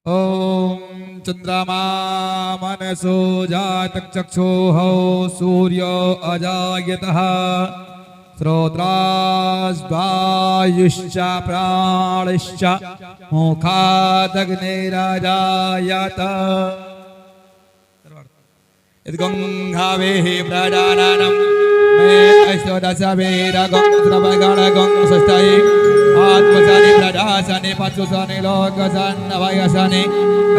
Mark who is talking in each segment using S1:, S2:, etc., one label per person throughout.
S1: ओम चंद्रमा मनसो जातक चक्षुः सूर्य अजायतः श्रोत्रास्वायुश्च प्राणश्च मुखादग्निराजायत गंगावेः प्रजाननं मे ऐश्वर्यसवेरगं श्रवगणगं सस्तये आत्मसानि प्रजासनि पशुसनि लोकसन् अभयसनि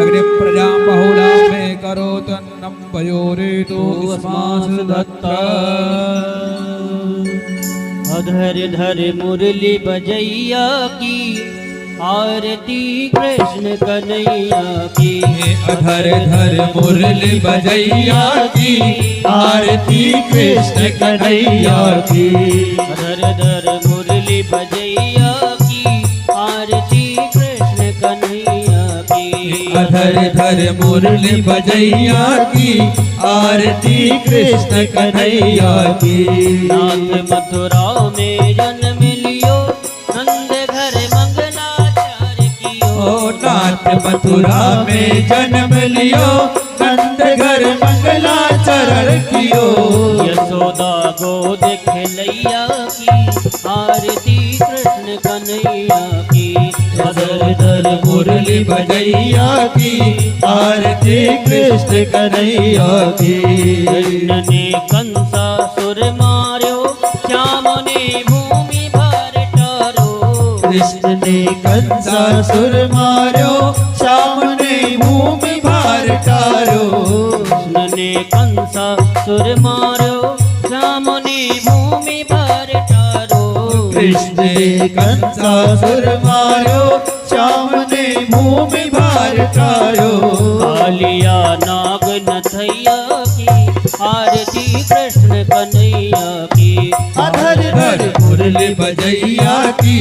S1: अग्निं प्रजां बहुलां मे करोतन्नं पयोरेतु अस्मासु दत्ता
S2: अधर धर मुरली बजैया की आरती कृष्ण कन्हैया की।
S1: अधर धर मुरली बजैया की आरती कृष्ण कन्हैया की।
S2: अधर धर मुरली बजैया की आरती कृष्ण कन्हैया की।
S1: अधर धर मुरली बजैया की आरती कृष्ण कन्हैया की।
S2: नाथ मथुरा में जन्म लियो नंद घर मंगलाचार कियो।
S1: नाथ मथुरा में जन्म लियो नंद घर मंगलाचरण कियो।
S2: यशोदा गोद खेलैया की आरती कृष्ण कन्हैया की।
S1: अधर धर मुरली बजैया की आरती कृष्ण कन्हैया की।
S2: कृष्ण ने कंसासुर मार्यो श्याम ने भूमि भार टारो।
S1: कृष्ण ने कंसासुर मार्यो श्याम ने भूमि भार टारो।
S2: कृष्ण ने कंसासुर मार्यो श्याम ने भूमि भार टारो।
S1: कृष्ण ने कंसासुर मार्यो श्याम ने भूमि भार टारो।
S2: कालिया नाग नथैया की आरती कृष्ण कन्हैया की।
S1: अधर धर मुरली बजैया की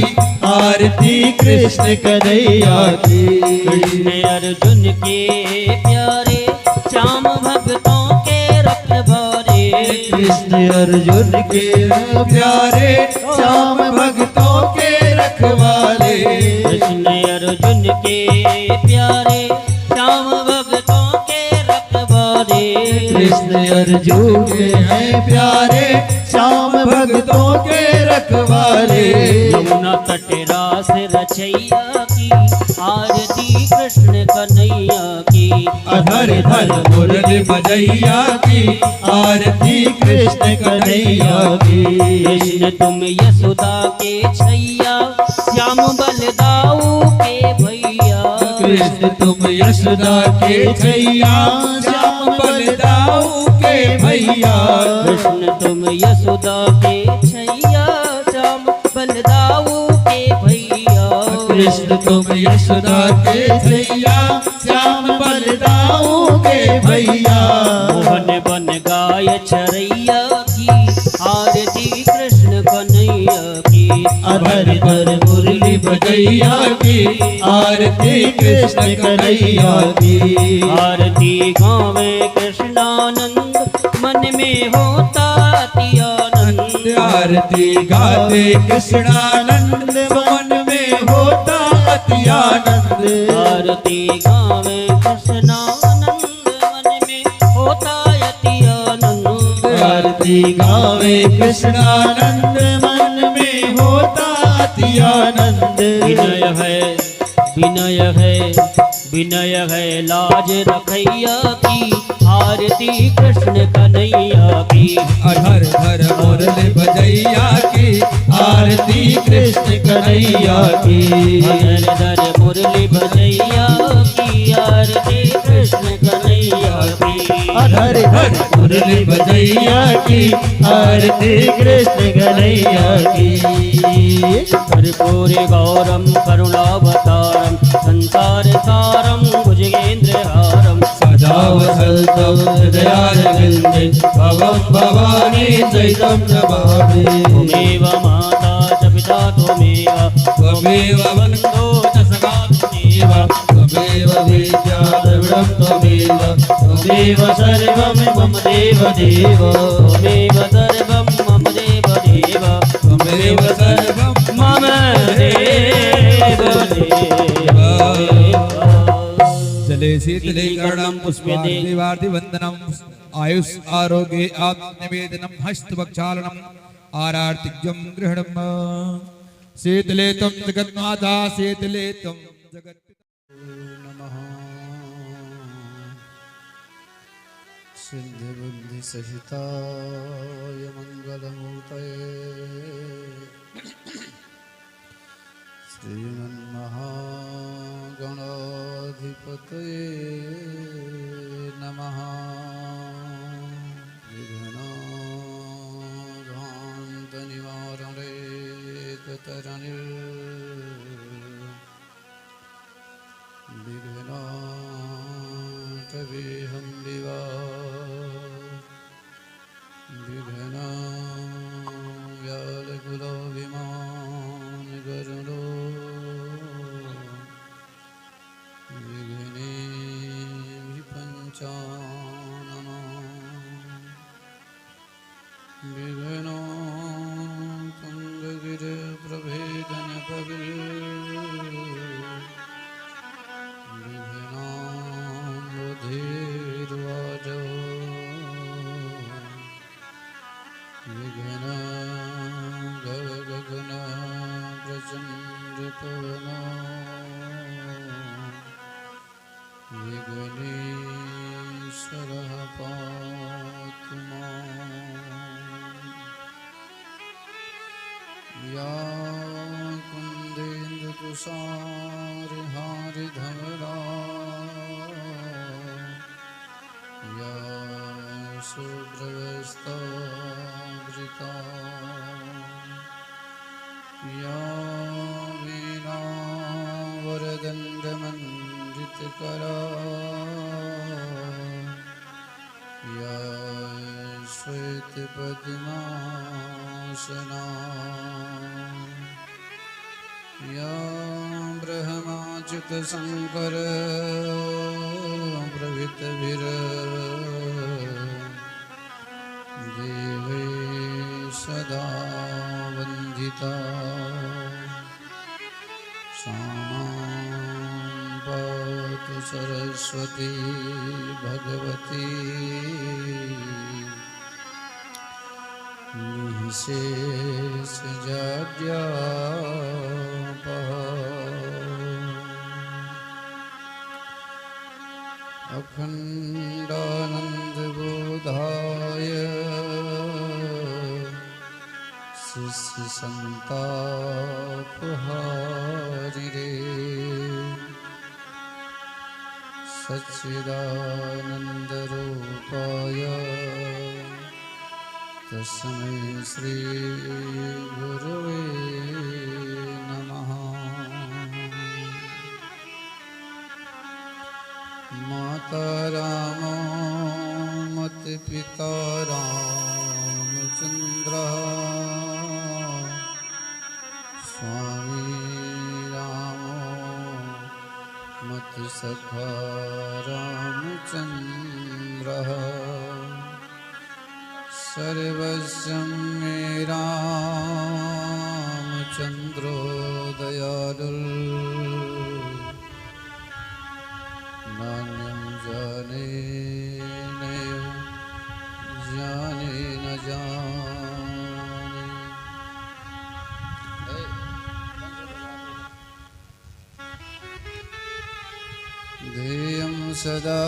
S1: आरती कृष्ण कन्हैया की।
S2: कृष्ण अर्जुन के प्यारे श्याम भक्तों के रखवारे।
S1: कृष्ण अर्जुन के प्यारे श्याम भक्तों के रखवाले।
S2: कृष्ण अर्जुन के प्यारे श्याम भक्तों के रखवारे।
S1: कृष्ण अर्जुन के हैं प्यारे श्याम भक्तों के रखवाले।
S2: यमुना तट रास रचैया की आरती कृष्ण कन्हैया की।
S1: अधर धर मुरली बजैया की आरती कृष्ण कन्हैया की।
S2: कृष्ण तुम यशोदा के छैया श्याम बलदाऊ के भैया।
S1: कृष्ण तुम यशोदा के छैया श्याम बलदाऊ के भैया।
S2: कृष्ण तुम यशोदा के छैया श्याम बलदाऊ के भैया।
S1: कृष्ण तुम यशोदा के छैया श्याम बलदाऊ के भैया।
S2: मोहन बन गाय चरैया की आरती कृष्ण कन्हैया की।
S1: अधर धर मुरली बजैया की आरती कृष्ण कन्हैया की।
S2: आरती गावे कृष्णानंद मन में होता अति आनंद।
S1: आरती गाते कृष्णानंद मन में होता अति आनंद।
S2: आरती गावे कृष्णानंद मन में होता अति आनंद।
S1: आरती गावे कृष्णानंद मन में होता अति आनंद।
S2: विनय है विनय है विनय है लाज रखैया की आरती कृष्ण कन्हैया की।
S1: अधर धर मुरली बजैया की आरती कृष्ण कन्हैया की।
S2: अधर धर मुरली बजैया की आरती कृष्ण कन्हैया की।
S1: अधर धर मुरली बजैया की आरती कृष्ण कन्हैया की।
S2: कर्पूर गौरम करुणावतारम संसार सारम भुजगेन्द्रहारम।
S1: सदा वसन्तं हृदयारविन्दे भवं भवानी सहितं नमामि।
S2: त्वमेव माता च पिता त्वमेव
S1: त्वमेव
S2: बन्धो च सखा त्वमेव।
S1: त्वमेव विद्या द्रविडं त्वमेव त्वमेव सर्वं मम देवदेव।
S2: त्वमेव सर्वं मम देवदेव
S1: त्वमेव सर्वं
S2: मम देवदेव।
S1: जले शीतले
S2: कर्णं पुष्प्यते
S1: देवार्तिवन्दनम् आयुष आरोग्ये आत्मनिवेदनम् हस्तवक्षालनम् आरार्तिज्यं गृहणम् शीतले त्वं जगन्माता शीतले त्वं
S3: नमः सिद्धिबुद्धिसहिताय मङ्गलमूर्तये श्रीमन्महागणाधिपतये नमः विघ्नाघान्तनिवारणे विघ्नाटवेहं दिवा विघ्नाव्यालकुलो विमानगरुडो विघ्नेभि पञ्चानना विघ्नो तुङ्गगिरिप्रभेदनपविर् विघ्नाम्बुधिर्वाजो विघ्ना गगना प्रचण्डपवनो विघ्नेश्वरः पातु माम् या कुन्देन्दुतुषारहारिधवला या शुभ्रवस्त्रावृता या वीणावरदण्डमण्डितकरा या श्वेतपद्मासना या ब्रह्माच्युतशङ्कर प्रभृतिभिर् देवै सदा वन्दिता सा मां पातु सरस्वती भगवती निःशेषजाड्यापहा अखण्डानन्दबोधाय शिष्यसन्तापहारिणे सच्चिदानन्दरूपाय तस्मै श्रीगुरवे नमः। माता रामो मत्पिता रामचन्द्रः स्वामी रामो मत्सखा रामचन्द्रः सर्वस्वं मे रामचन्द्रो दयालुः नान्यं जाने नैव जाने न जाने। ध्येयं सदा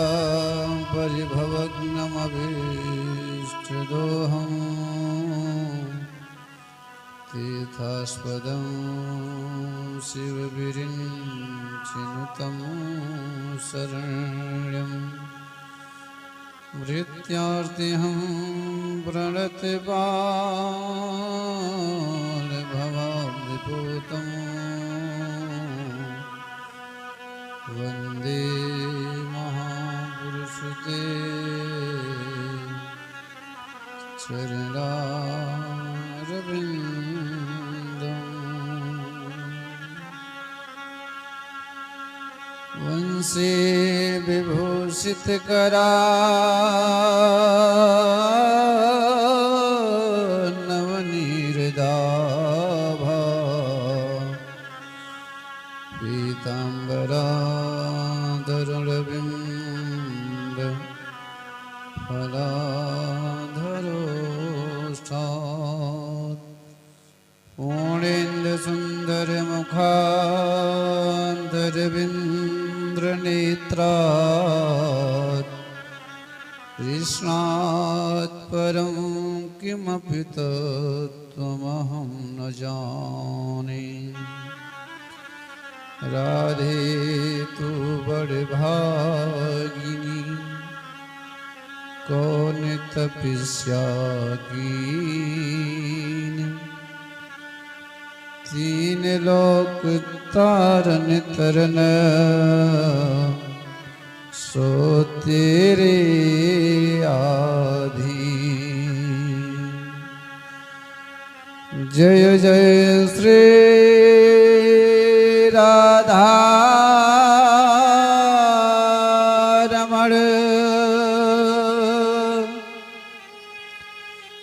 S3: परिभवग्नमभीष्टदोहम् तीर्थास्पदं शिवविरिञ्चिनुतं शरण्यं मृत्यार्तिहं प्रणतबालभवाब्धिपूतं वन्दे महापुरुषते चरणारविन्दम् वंशे विभूषितकरा पीताम्बराधर मुरविंद फलाधरोष्ठात् पूर्णेन्दु सुंदर मुखान्तरविन्द्र नेत्रात् कृष्णात् परं किमपि तत्त्वमहं न जाने। राधे तू बड़भागिनी कौन तपस्या कीन तीन लोक तारन तरन सो तेरे आधीन। जय जय श्री राधा रमण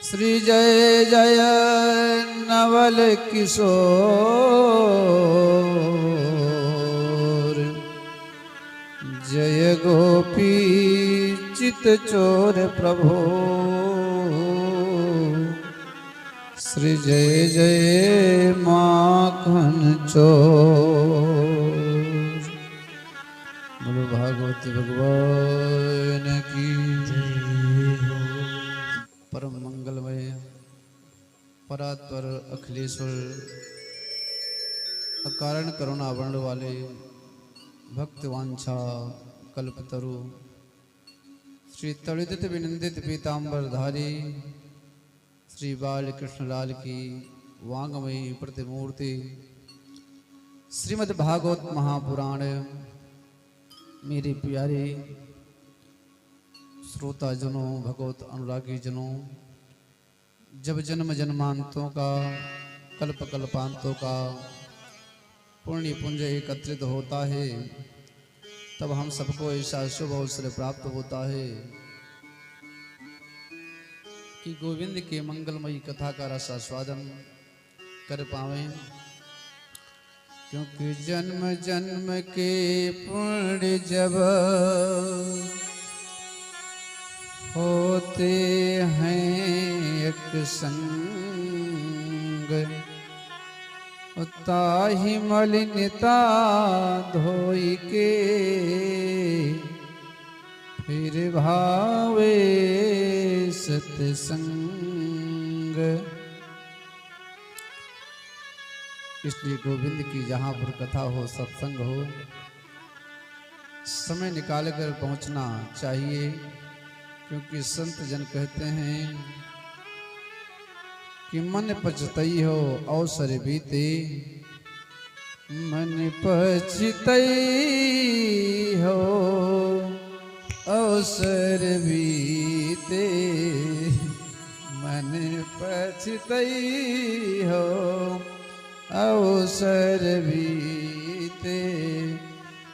S3: श्री जय जय नवल किशोर जय गोपी चित चोर प्रभो श्री जय जय माखन चोर। बोलो भागवत भगवान की परम मंगलमय परात्पर अखिलेश्वर अकारण करुणा वर्ण वाले भक्त वांछा कल्पतरु श्री तड़ित विनंदित पीतांबर धारी श्री बाल कृष्णलाल की वांगमयी प्रतिमूर्ति श्रीमद् भागवत महापुराण मेरे प्यारे श्रोता जनों भगवत अनुरागी जनों, जब जन्म जन्मांतों का कल्प कल्पांतों का पुण्य पुंज एकत्रित होता है तब हम सबको ऐसा शुभ अवसर प्राप्त होता है कि गोविंद के मंगलमयी कथा का रस आस्वादन कर पावें, क्योंकि जन्म जन्म के पुण्य जब होते हैं एक संग ताहि मलिनता धोई के फिर भावे सत्संग। इसलिए गोविंद की जहाँ पर कथा हो सत्संग हो समय निकाल कर पहुँचना चाहिए, क्योंकि संत जन कहते हैं कि मन पछतई हो अवसर बीते, मन पछतई हो अवसर बीते, मन पछतई हो अवसर बीते।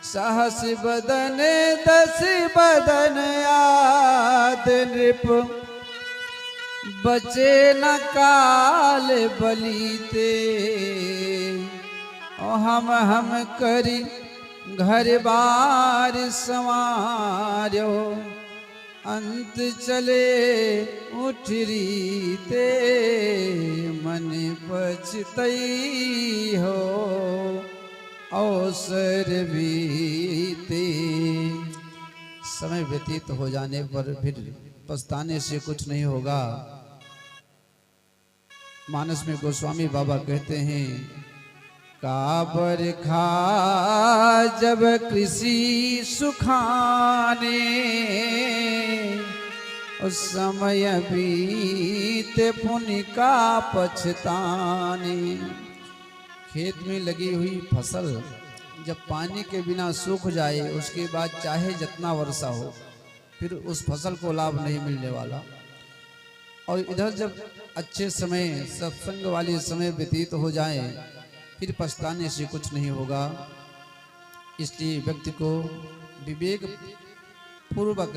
S3: साहस बदन दस बदन आद नृप बचे न काल बलीते। हम करी घर बार संवार्यो अंत चले उठरीते। मन पछतई हो अवसर बीते। समय व्यतीत हो जाने पर फिर पछताने से कुछ नहीं होगा। मानस में गोस्वामी बाबा कहते हैं काबर खा जब कृषि सुखाने, उस समय बीते पुण्य का पछताने। खेत में लगी हुई फसल जब पानी के बिना सूख जाए उसके बाद चाहे जितना वर्षा हो फिर उस फसल को लाभ नहीं मिलने वाला। और इधर जब अच्छे समय सत्संग वाले समय व्यतीत हो जाए फिर पछताने से कुछ नहीं होगा। इसलिए व्यक्ति को विवेक पूर्वक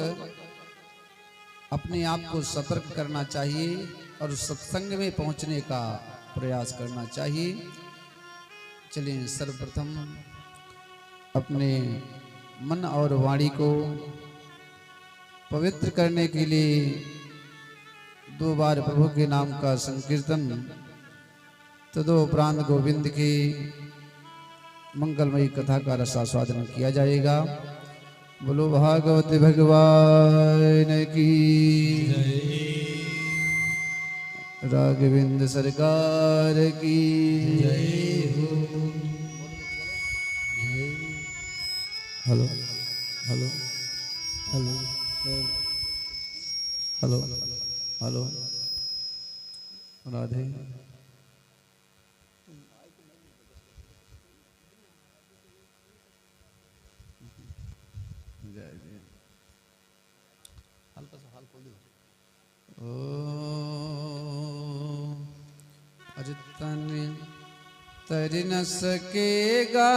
S3: अपने आप को सतर्क करना चाहिए और सत्संग में पहुंचने का प्रयास करना चाहिए। चलिए सर्वप्रथम अपने मन और वाणी को पवित्र करने के लिए 2 बार प्रभु के नाम का संकीर्तन तदोपरांत गोविंद की मंगलमयी कथा का रसास्वादन किया जाएगा। बोलो भागवत भगवान की, राघवेंद्र सरकार की जय हो। Hello hello hello hello hello Radhe. तन तर न सकेगा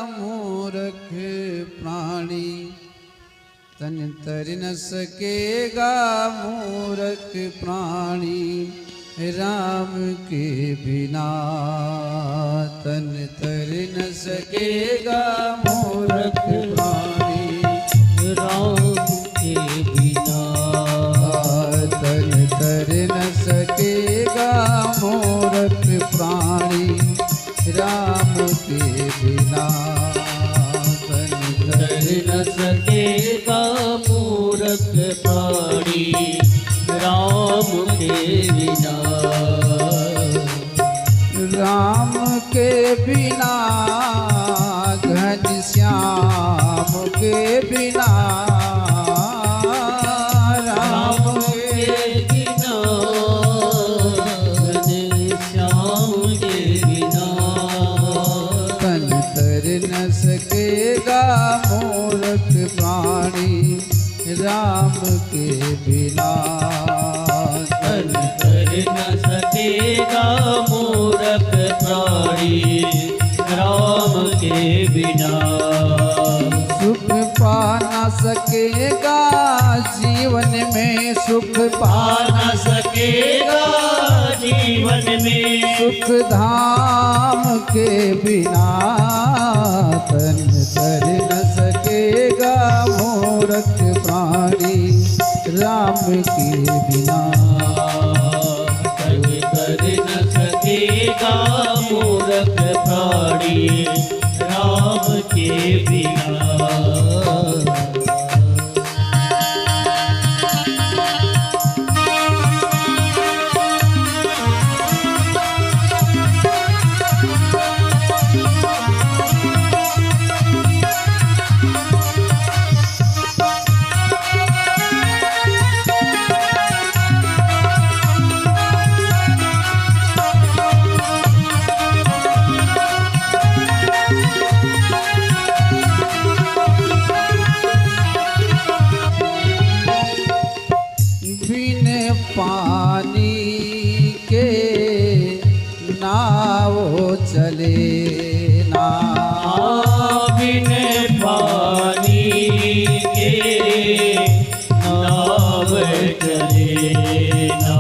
S3: मूर्ख प्राणी, तन तर न सकेगा मूर्ख प्राणी, राम के बिना तन तर न सकेगा मूर्ख प्राणी,
S2: राम के बिना
S3: तन तर न सकेगा मूर्ख प्राणी, राम के बिना तन तर
S2: न सकेगा मूर्ख प्राणी, राम के बिना,
S3: राम के बिना घनश्याम के बिना,
S2: राम के बिना घनश्याम के बिना,
S3: तन तर न सकेगा मूर्ख प्राणी, राम के बिना,
S2: तन तर न सकेगा मूर्ख प्राणी, राम के बिना,
S3: सुख पा न सकेगा जीवन में, सुख पा
S2: न सकेगा जीवन में,
S3: सुख धाम के बिना, तन तर न सकेगा मूर्ख प्राणी, राम के बिना,
S2: तन तर न सकेगा मूर्ख प्राणी, राम के बिना।
S3: पानी के नाव चले ना,
S2: बिन पानी के नाव चले ना,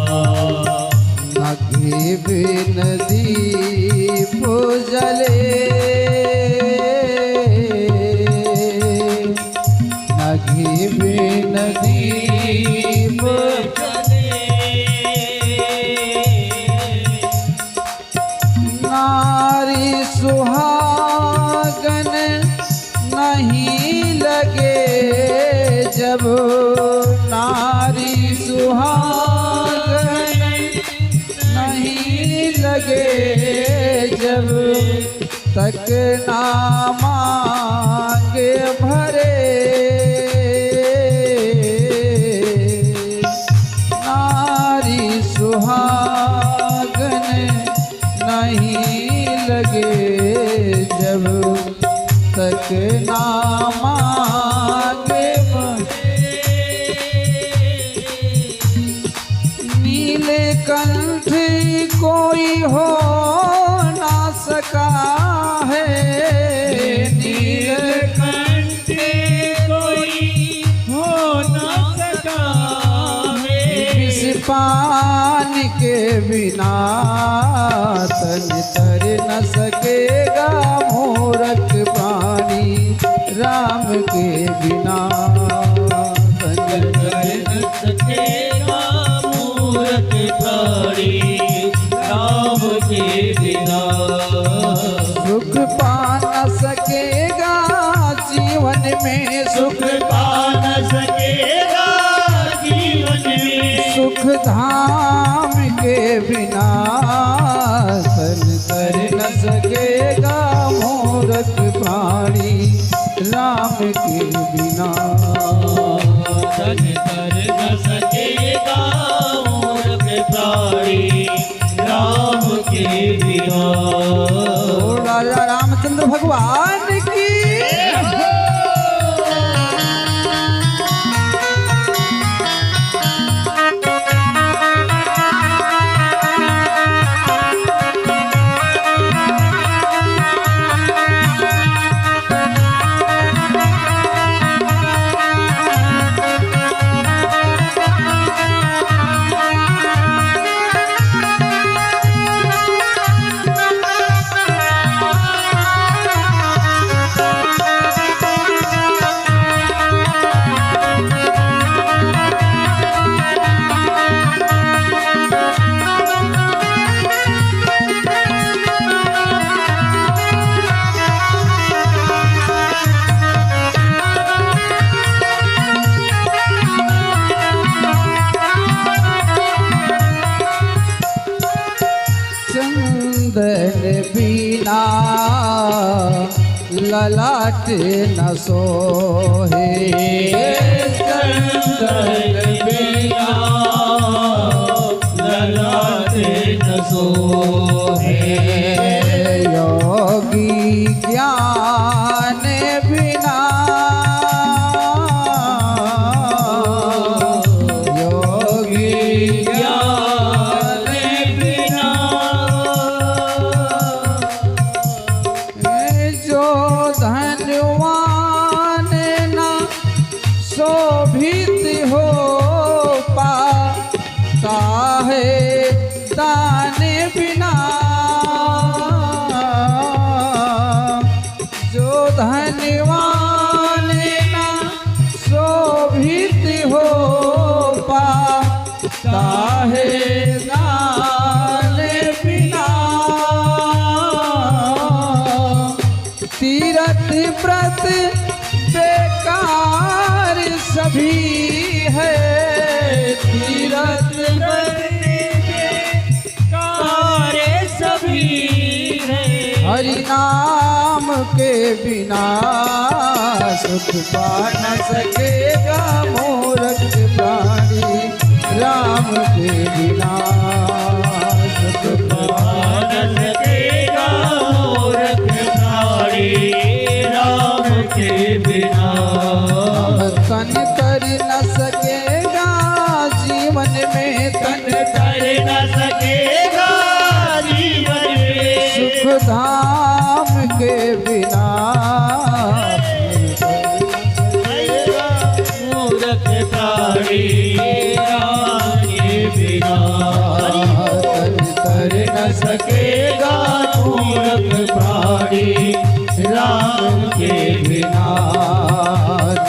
S3: नदी बिन दीप जले, नदी बिन दीप नारी सुहागन नहीं लगे जब, नारी सुहागन नहीं लगे जब तक ना मांगे भरे, नारी सुहागन नहीं लगे जब तक ना मांगे नीले कंठ कोई हो ना सका है, नीले
S2: कंठ कोई हो ना सका है,
S3: विष पान के बिना तन तर न सकेगा मूर्ख प्राणी, राम के बिना तन
S2: कर न सकेगा मूरत प्राणी राम के बिना।
S3: सुख पा न सकेगा जीवन में
S2: सुख पा न सकेगा जीवन में
S3: सुख धाम के बिना तन कर न सकेगा मूरत प्राणी राम के बिना।
S2: तन कर न सकेगा मूरत प्राणी राम के बिना।
S3: राजा रामचंद्र भगवान की चंदन बिना ललाट न सोहे
S2: चंदन बिना ललाट न सोहे।
S3: योगी ज्ञान बिना योगी
S2: ज्ञान बिना
S3: जो धनवान न शोभित हो पाता है दान बिना। जो धनवान न शोभित हो पाता है दान बिना। तीरथ व्रत बेकार सभी है तीरथ
S2: कार्य सभी है।
S3: हरि नाम के बिना सुख पा न सकेगा मूरख प्राणी राम के बिना सुख पा
S2: न सकेगा मूरख प्राणी राम के बिना।
S3: तन कर न सकेगा जीवन में तन
S2: कर न सकेगा जीवन में
S3: सुख धाम के बिना
S2: मूरख प्राणी राम के बिना।
S3: तन कर न
S2: सकेगा मूरख प्राणी राम के बिना।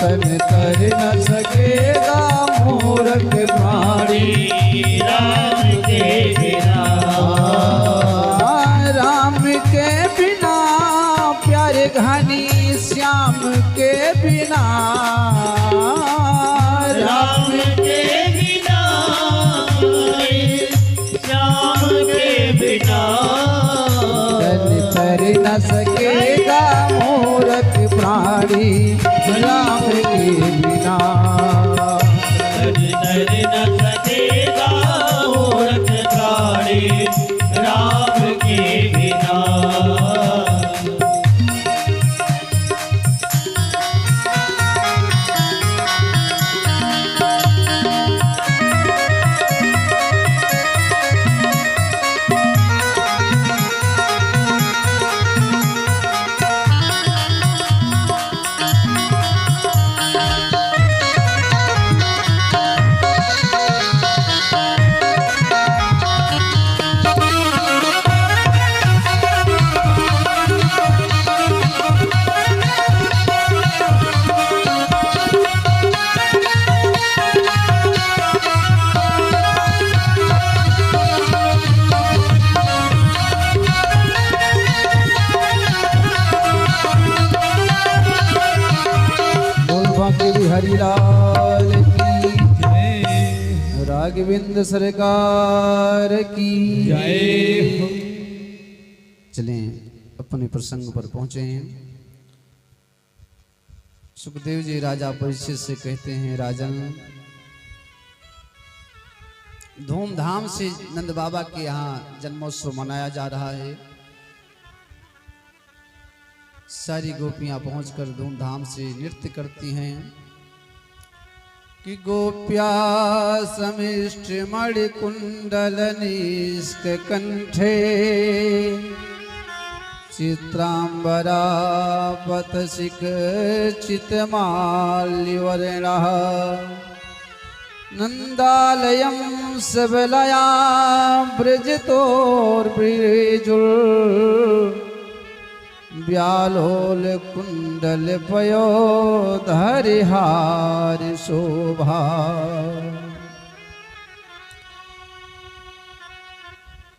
S3: तन कर न सकेगा मूरख प्राणी
S2: राम के बिना।
S3: राम के बिना प्यारे घनी श्याम के बिना
S2: राम के बिना श्याम के बिना।
S3: तन कर न सकेगा मूरख प्राणी राम के बिना।
S2: तन कर न सकेगा मूरख प्राणी राम के बिना।
S3: बिहारी लाल की
S1: जय
S3: राघवेंद्र सरकार की
S1: जय हो।
S3: चलें अपने प्रसंग पर पहुंचे हैं। सुखदेव जी राजा परीक्षित से कहते हैं, राजन धूमधाम से नंद बाबा के यहाँ जन्मोत्सव मनाया जा रहा है। सारी गोपियां पहुंचकर धूमधाम से नृत्य करती हैं कि गोप्या समिष्ट मणि कुंडल निष्क कंठे चित्रांबरा पतसिक चितमाल्यवर्णः नंदालयं सबलया ब्रजतोर्ब्रिजुल व्यालोल कुंडल पयोधरिहार शोभा।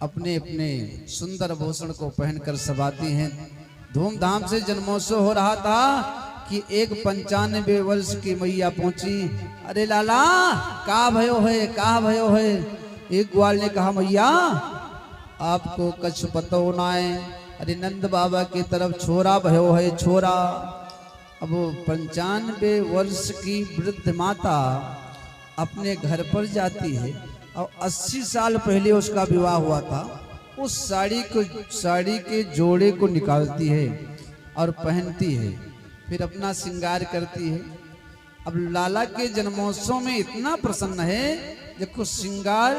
S3: अपने अपने सुंदर भूषण को पहनकर सभाती हैं। धूमधाम से जन्मोत्सव हो रहा था कि एक 95 वर्ष की मैया पहुंची। अरे लाला का भयो है। एक ग्वाल ने कहा, मैया आपको कछ पतो ना है। अरे नंद बाबा की तरफ छोरा भयो है, छोरा। अब 95 वर्ष की वृद्ध माता अपने घर पर जाती है और 80 साल पहले उसका विवाह हुआ था। उस साड़ी के जोड़े को निकालती है और पहनती है, फिर अपना श्रृंगार करती है। अब लाला के जन्मोत्सव में इतना प्रसन्न है, देखो श्रृंगार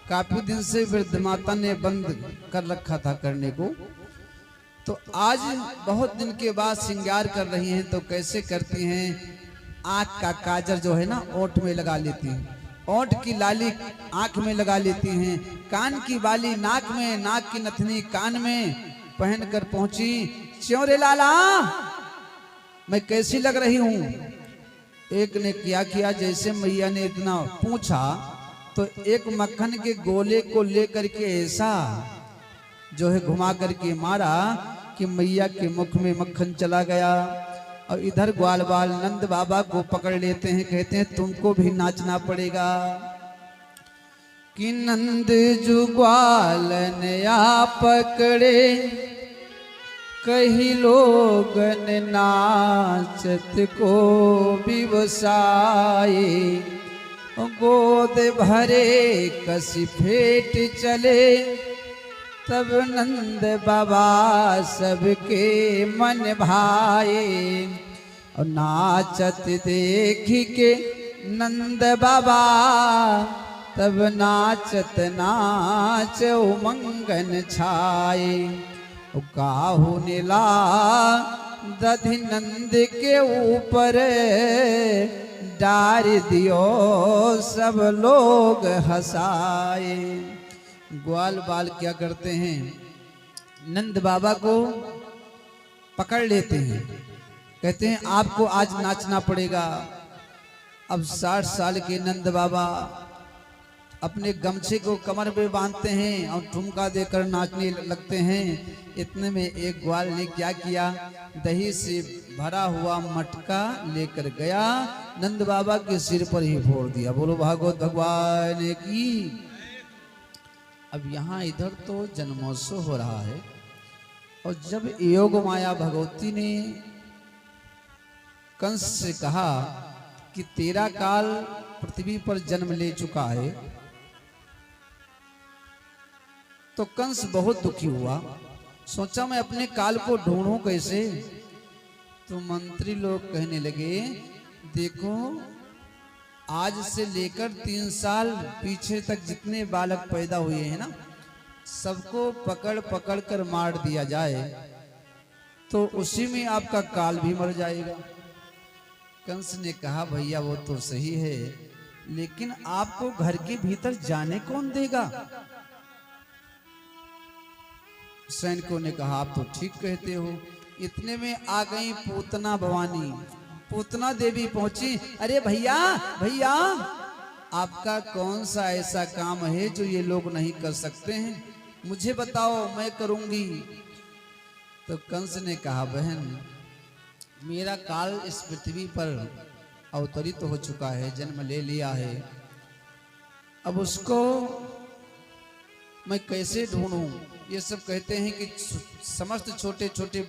S3: काफी दिन से वृद्ध माता ने बंद कर रखा था करने को, तो आज बहुत दिन के बाद श्रृंगार कर रही हैं। तो कैसे करती हैं? आंख का काजल जो है ना ओंठ में लगा लेती हैं, ओंठ की लाली आंख में लगा लेती हैं, कान की बाली नाक में, नाक की नथनी कान में पहनकर पहुंची। च्योरे लाला मैं कैसी लग रही हूं? एक ने क्या किया, जैसे मैया ने इतना पूछा तो एक मक्खन के गोले को लेकर के ऐसा जो है घुमा करके मारा कि मैया के मुख में मक्खन चला गया। और इधर ग्वाल बाल नंद बाबा को पकड़ लेते हैं, कहते हैं तुमको भी नाचना पड़ेगा। कि नंद जुग्वाल नया पकड़े कही लोगन नाचत को विवसाए गोद भरे कसी फेट चले तब नंद बाबा सबके मन भाए। और नाचत देख के नंद बाबा तब नाचत नाच उमंगन छाए। काहू नीला दधि नंद के ऊपर डार दियो सब लोग हंसाए। ग्वाल बाल क्या करते हैं, नंद बाबा को पकड़ लेते हैं, कहते हैं आपको आज नाचना पड़ेगा। अब 60 साल के नंद बाबा अपने गमछे को कमर पे बांधते हैं और ठुमका देकर नाचने लगते हैं। इतने में एक ग्वाल ने क्या किया, दही से भरा हुआ मटका लेकर गया, नंद बाबा के सिर पर ही फोड़ दिया। बोलो भागवत भगवान की। अब यहाँ इधर तो जन्मोत्सव हो रहा है और जब योग माया भगवती ने कंस से कहा कि तेरा काल पृथ्वी पर जन्म ले चुका है, तो कंस बहुत दुखी हुआ। सोचा मैं अपने काल को ढूंढूं कैसे। तो मंत्री लोग कहने लगे देखो आज से लेकर 3 साल पीछे तक जितने बालक पैदा हुए हैं ना, सबको पकड़ पकड़ कर मार दिया जाए तो उसी में आपका काल भी मर जाएगा। कंस ने कहा भैया वो तो सही है, लेकिन आपको घर के भीतर जाने कौन देगा। सैनिकों ने कहा आप तो ठीक कहते हो। इतने में आ गई पूतना भवानी, पूतना देवी पहुंची। अरे भैया भैया आपका कौन सा ऐसा काम है जो ये लोग नहीं कर सकते हैं, मुझे बताओ मैं करूंगी। तो कंस ने कहा बहन मेरा काल इस पृथ्वी पर अवतरित हो चुका है, जन्म ले लिया है। अब उसको मैं कैसे ढूंढूं? ये सब कहते हैं कि समस्त छोटे छोटे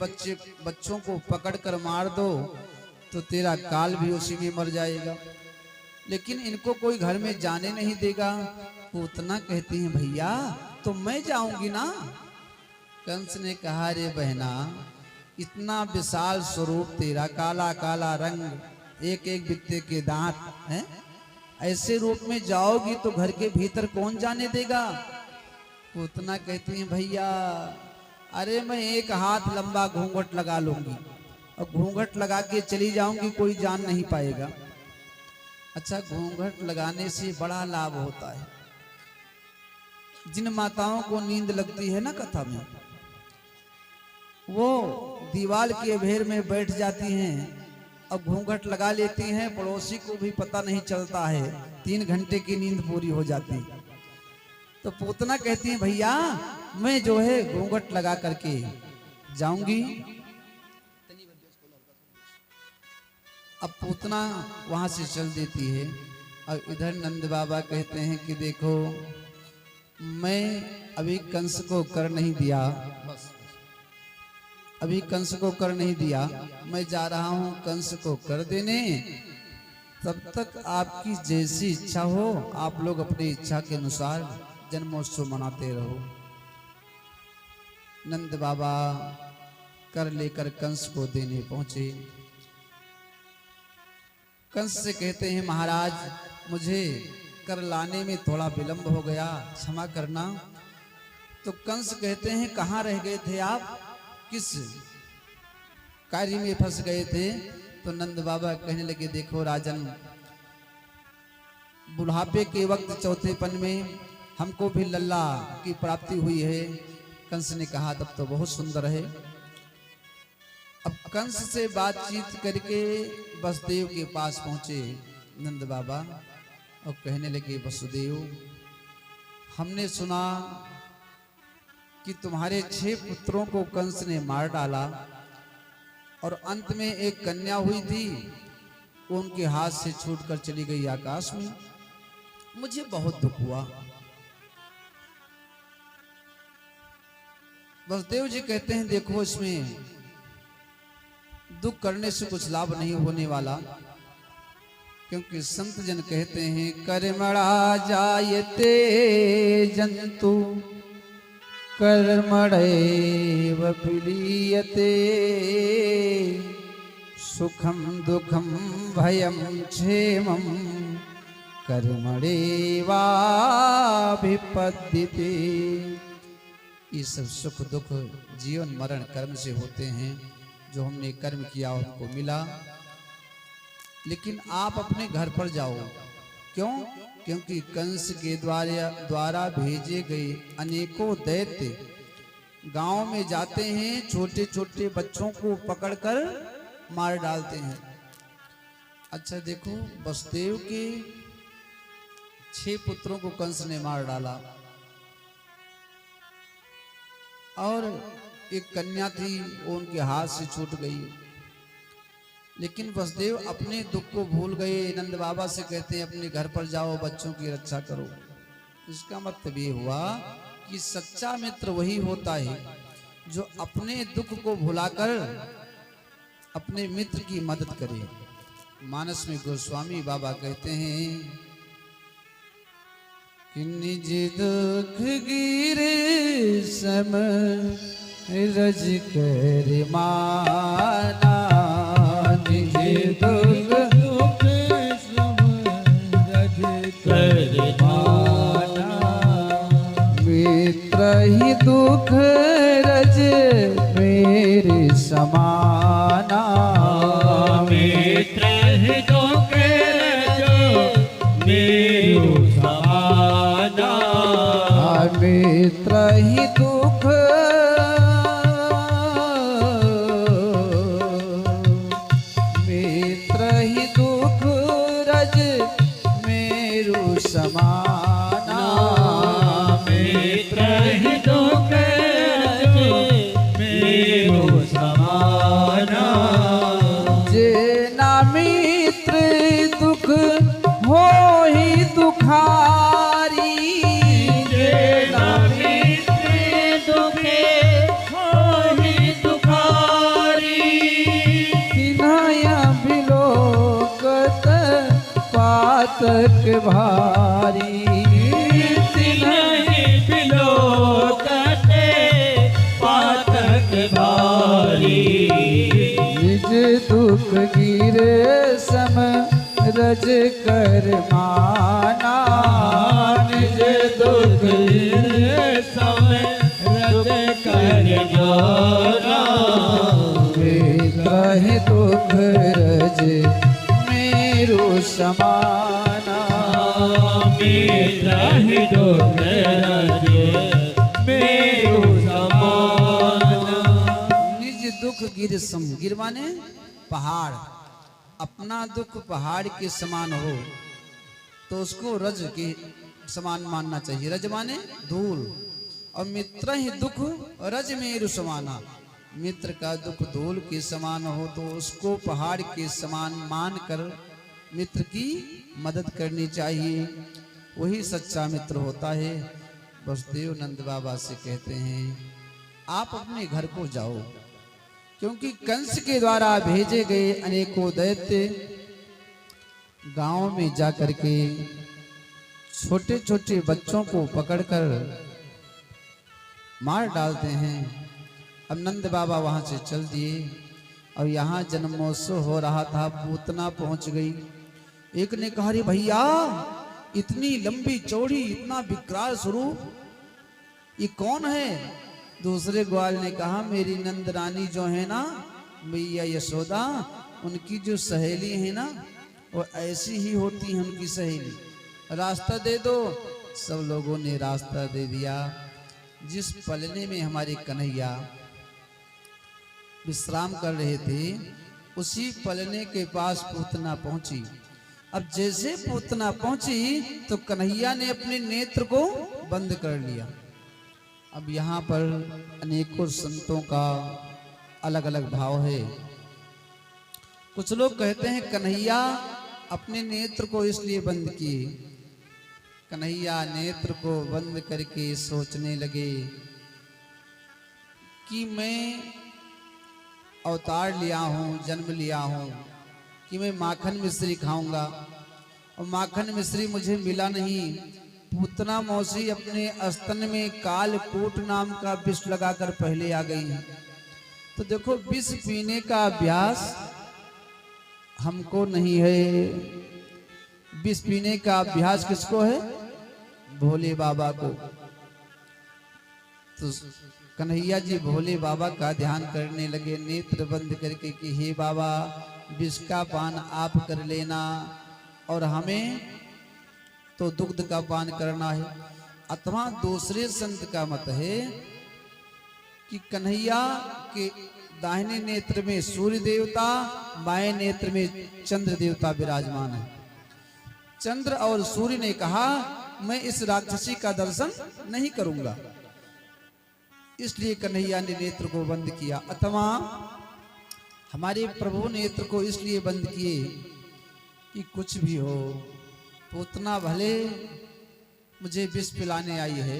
S3: बच्चों को पकड़कर मार दो तो तेरा काल भी उसी में मर जाएगा, लेकिन इनको कोई घर में जाने नहीं देगा। पूतना कहती है भैया तो मैं जाऊंगी ना। कंस ने कहा रे बहना, इतना विशाल स्वरूप तेरा, काला काला रंग, एक एक बित्ते के दांत हैं, ऐसे रूप में जाओगी तो घर के भीतर कौन जाने देगा? पूतना कहती है भैया अरे मैं एक हाथ लंबा घूंघट लगा लूंगी और घूंघट लगा के चली जाऊंगी, कोई जान नहीं पाएगा। अच्छा, घूंघट लगाने से बड़ा लाभ होता है। जिन माताओं को नींद लगती है ना कथा में, वो दीवार के घेर में बैठ जाती हैं और घूंघट लगा लेती हैं, पड़ोसी को भी पता नहीं चलता है, 3 घंटे की नींद पूरी हो जाती। तो पूतना कहती है भैया मैं जो है घूंघट लगा करके जाऊंगी। अब पूतना वहां से चल देती है और इधर नंद बाबा कहते हैं कि देखो मैं अभी कंस को कर नहीं दिया, अभी कंस को कर नहीं दिया, मैं जा रहा हूं कंस को कर देने। तब तक आपकी जैसी इच्छा हो आप लोग अपनी इच्छा के अनुसार जन्मोत्सव मनाते रहो। नंद बाबा कर लेकर कंस को देने पहुंचे। कंस से कहते हैं महाराज मुझे कर लाने में थोड़ा विलंब हो गया, क्षमा करना। तो कंस कहते हैं कहाँ रह गए थे आप, किस कार्य में फंस गए थे? तो नंद बाबा कहने लगे देखो राजन, बुढ़ापे के वक्त चौथेपन में हमको भी लल्ला की प्राप्ति हुई है। कंस ने कहा तब तो बहुत सुंदर है। अब कंस से बातचीत करके वसुदेव के पास पहुंचे नंद बाबा और कहने लगे वसुदेव, हमने सुना कि तुम्हारे 6 पुत्रों को कंस ने मार डाला और अंत में एक कन्या हुई थी, वो उनके हाथ से छूटकर चली गई आकाश में। मुझे बहुत दुख हुआ। वसुदेव जी कहते हैं देखो इसमें दुख करने से कुछ लाभ नहीं होने वाला, क्योंकि संत जन कहते हैं कर्मणा जायते जंतु कर्मणैव विलीयते सुखम दुखम भयम क्षेमम कर्मणैवाभिपद्यते। ये सब सुख दुख जीवन मरण कर्म से होते हैं, जो हमने कर्म किया हमको मिला। लेकिन आप अपने घर पर जाओ, क्यों? क्योंकि कंस के द्वारा भेजे गए अनेकों दैत्य गांव में जाते हैं, छोटे छोटे बच्चों को पकड़कर मार डालते हैं। अच्छा देखो, वसुदेव के 6 पुत्रों को कंस ने मार डाला और एक कन्या थी वो उनके हाथ से छूट गई। लेकिन वसुदेव अपने दुख को भूल गए। नंद बाबा से कहते हैं अपने घर पर जाओ, बच्चों की रक्षा करो। इसका मतलब ये हुआ कि सच्चा मित्र वही होता है जो अपने दुख को भुलाकर अपने मित्र की मदद करे। मानस में गोस्वामी बाबा कहते हैं कि निज दुख गिरे सम रज कर माना, निज दुख
S2: रज कर माना,
S3: मित्र ही दुख रज मेरे समाना,
S2: मित्र ही दुख रज मेरे समाना,
S3: मित्र ही दुख समाना,
S2: मित्र ही दुख मेरो समाना,
S3: जे ना मित्र पातक भारी।
S2: नहीं बिलो कटे पातक भारी।
S3: निज दुख गिरे सम रज कर माना।
S2: निज दुख समय रज कर जाना।
S3: त्रहि दुख रज मेरु समाना।
S2: त्रहि दुख रज मेरु समाना।
S3: निज दुख गिर सम, गिर माने पहाड़। अपना दुख पहाड़ के समान हो तो उसको रज के समान मानना चाहिए। रज माने धूल। और मित्र ही दुख रज मेरु समाना। मित्र का दुख धूल के समान हो तो उसको पहाड़ के समान मानकर मित्र की मदद करनी चाहिए। वही सच्चा मित्र होता है। वसुदेव नंद बाबा से कहते हैं आप अपने घर को जाओ, क्योंकि कंस के द्वारा भेजे गए अनेकों दैत्य गांव में जाकर के छोटे छोटे बच्चों को पकड़कर मार डालते हैं। अब नंद बाबा वहां से चल दिए और यहाँ जन्मोत्सव हो रहा था। पूतना पहुंच गई। एक ने कहा रे भैया, इतनी लंबी चौड़ी, इतना विकराल स्वरूप, ये कौन है? दूसरे ग्वाल ने कहा मेरी नंद रानी जो है ना, मैया यशोदा, उनकी जो सहेली है ना, वो ऐसी ही होती है उनकी सहेली, रास्ता दे दो। सब लोगों ने रास्ता दे दिया। जिस पलने में हमारे कन्हैया विश्राम कर रहे थे, उसी पलने के पास पूतना पहुंची। अब जैसे पूतना पहुंची तो कन्हैया ने अपने नेत्र को बंद कर लिया। अब यहाँ पर अनेकों संतों का अलग अलग भाव है। कुछ लोग कहते हैं कन्हैया अपने नेत्र को इसलिए बंद किए। कन्हैया नेत्र को बंद करके सोचने लगे कि मैं अवतार लिया हूँ, जन्म लिया हूँ, कि मैं माखन मिश्री खाऊंगा, और माखन मिश्री मुझे मिला नहीं। पूतना मौसी अपने स्तन में कालकूट नाम का विष लगाकर पहले आ गई है। तो देखो, विष पीने का अभ्यास हमको नहीं है। विष पीने का अभ्यास किसको है? भोले बाबा को। तो कन्हैया जी भोले बाबा का ध्यान करने लगे, नेत्र बंद करके कि हे बाबा, विष का पान आप कर लेना और हमें तो दुग्ध का पान करना है। अथवा दूसरे संत का मत है कि कन्हैया के दाहिने नेत्र में सूर्य देवता, बाएं नेत्र में चंद्र देवता विराजमान है। चंद्र और सूर्य ने कहा मैं इस राक्षसी का दर्शन नहीं करूंगा, इसलिए कन्हैया ने नेत्र को बंद किया। अथवा हमारे प्रभु नेत्र को इसलिए बंद किए कि कुछ भी हो, पूतना भले मुझे विष पिलाने आई है,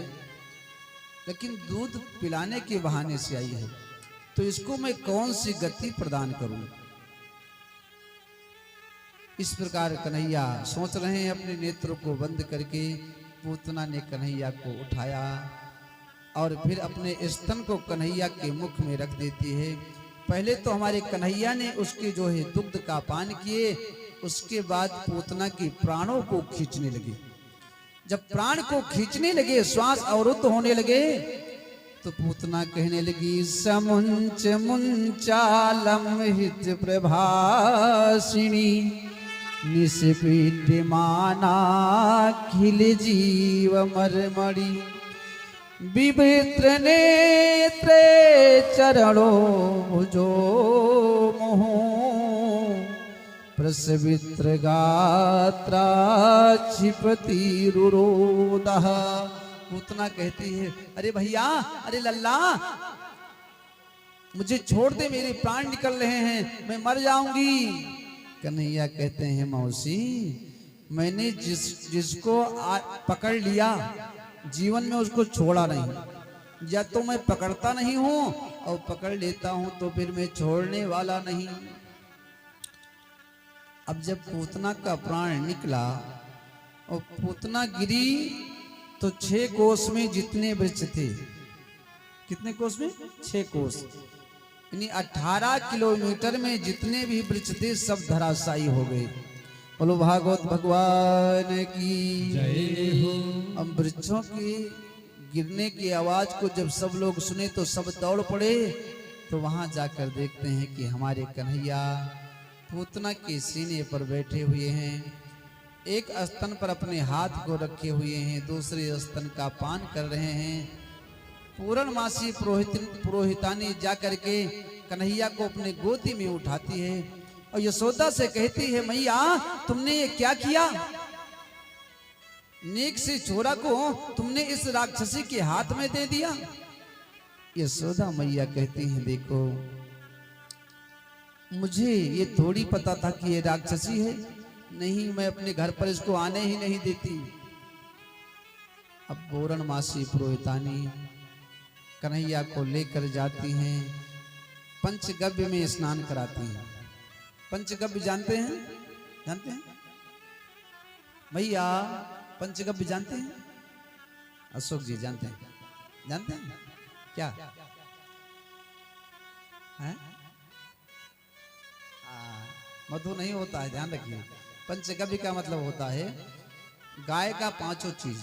S3: लेकिन दूध पिलाने के बहाने से आई है, तो इसको मैं कौन सी गति प्रदान करूं? इस प्रकार कन्हैया सोच रहे हैं। अपने नेत्रों को बंद करके पूतना ने कन्हैया को उठाया और फिर अपने स्तन को कन्हैया के मुख में रख देती है। पहले तो हमारे कन्हैया ने उसके जो है दुग्ध का पान किए, उसके बाद पूतना के प्राणों को खींचने लगे। जब प्राण को खींचने लगे, श्वास अवरुद्ध होने लगे, तो पूतना कहने लगी समुंच मुंचालम हित प्रभासिनी निष्पीड्यमाना खिल जीव मरमणि विभित्र नेत्रे चरणो भुजो मोह प्रसवित्र गात्रा क्षिपति रुरोदः। पूतना कहती है अरे भैया, अरे लल्ला, मुझे छोड़ दे, मेरे प्राण निकल रहे हैं, मैं मर जाऊंगी। कन्हैया कहते हैं मौसी, मैंने जिसको पकड़ लिया जीवन में उसको छोड़ा नहीं। या तो मैं पकड़ता नहीं हूं और पकड़ लेता हूं तो फिर मैं छोड़ने वाला नहीं। अब जब पूतना का प्राण निकला और पूतना गिरी तो 6 कोस में जितने वृक्ष थे, कितने कोस में? 6 कोस, यानी 18 किलोमीटर में जितने भी वृक्ष थे सब धराशायी हो गए। बोलो भागवत भगवान की
S1: जय हो।
S3: अब वृक्षों की गिरने की आवाज को जब सब लोग सुने तो सब दौड़ पड़े। तो वहां जाकर देखते हैं कि हमारे कन्हैया पूतना के सीने पर बैठे हुए हैं, एक स्तन पर अपने हाथ को रखे हुए हैं, दूसरे स्तन का पान कर रहे हैं। पूर्णमासी पुरोहितानी जा करके कन्हैया को अपने गोदी में उठाती है और यशोदा से कहती है, मैया तुमने ये क्या किया? नेक से छोरा को तुमने इस राक्षसी के हाथ में दे दिया। यशोदा मैया कहती हैं, देखो मुझे ये थोड़ी पता था कि ये राक्षसी है, नहीं मैं अपने घर पर इसको आने ही नहीं देती। अब पूर्णमासी पुरोहितानी कन्हैया को लेकर जाती हैं, पंचगव्य में स्नान कराती हैं। पंचगव्य जानते हैं? जानते हैं भैया? पंचगव्य जानते हैं? अशोक जी जानते हैं? जानते हैं क्या है? मधु नहीं होता है, ध्यान रखिए। पंचगव्य का मतलब होता है गाय का 5 चीज,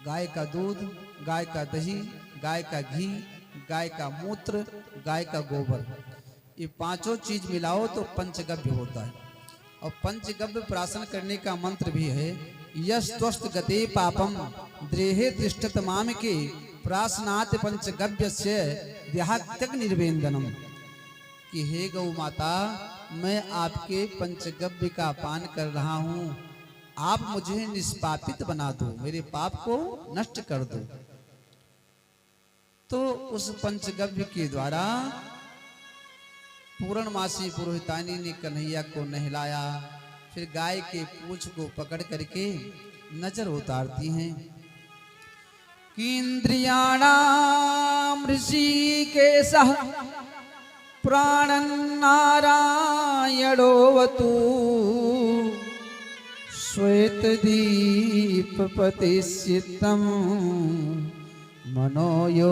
S3: गाय का दूध, गाय का दही, गाय का घी, गाय का मूत्र, गाय का गोबर, ये 5 चीज मिलाओ तो पंचगव्य होता है। और पंचगव्य प्राशन करने का मंत्र भी है, यस्त्वस्त गते पापम द्रेहे तिष्ठत माम के प्राशनात् पंचगव्यस्य देहात्यग निर्वेदनम, कि हे गौ माता मैं आपके पंचगव्य का पान कर रहा हूँ, आप मुझे निष्पापित बना दो, मेरे पाप को नष्ट कर दो। तो उस पंचगव्य के द्वारा पूर्णमासी पुरोहितानी ने कन्हैया को नहलाया, फिर गाय के पूंछ को पकड़ करके नजर उतारती हैं कि इंद्रियाणाम ऋषिकेशः प्राणन् नारायणोऽवतु श्वेत दीपपतिस्थितं मनोयोगेश्वरोऽवतु।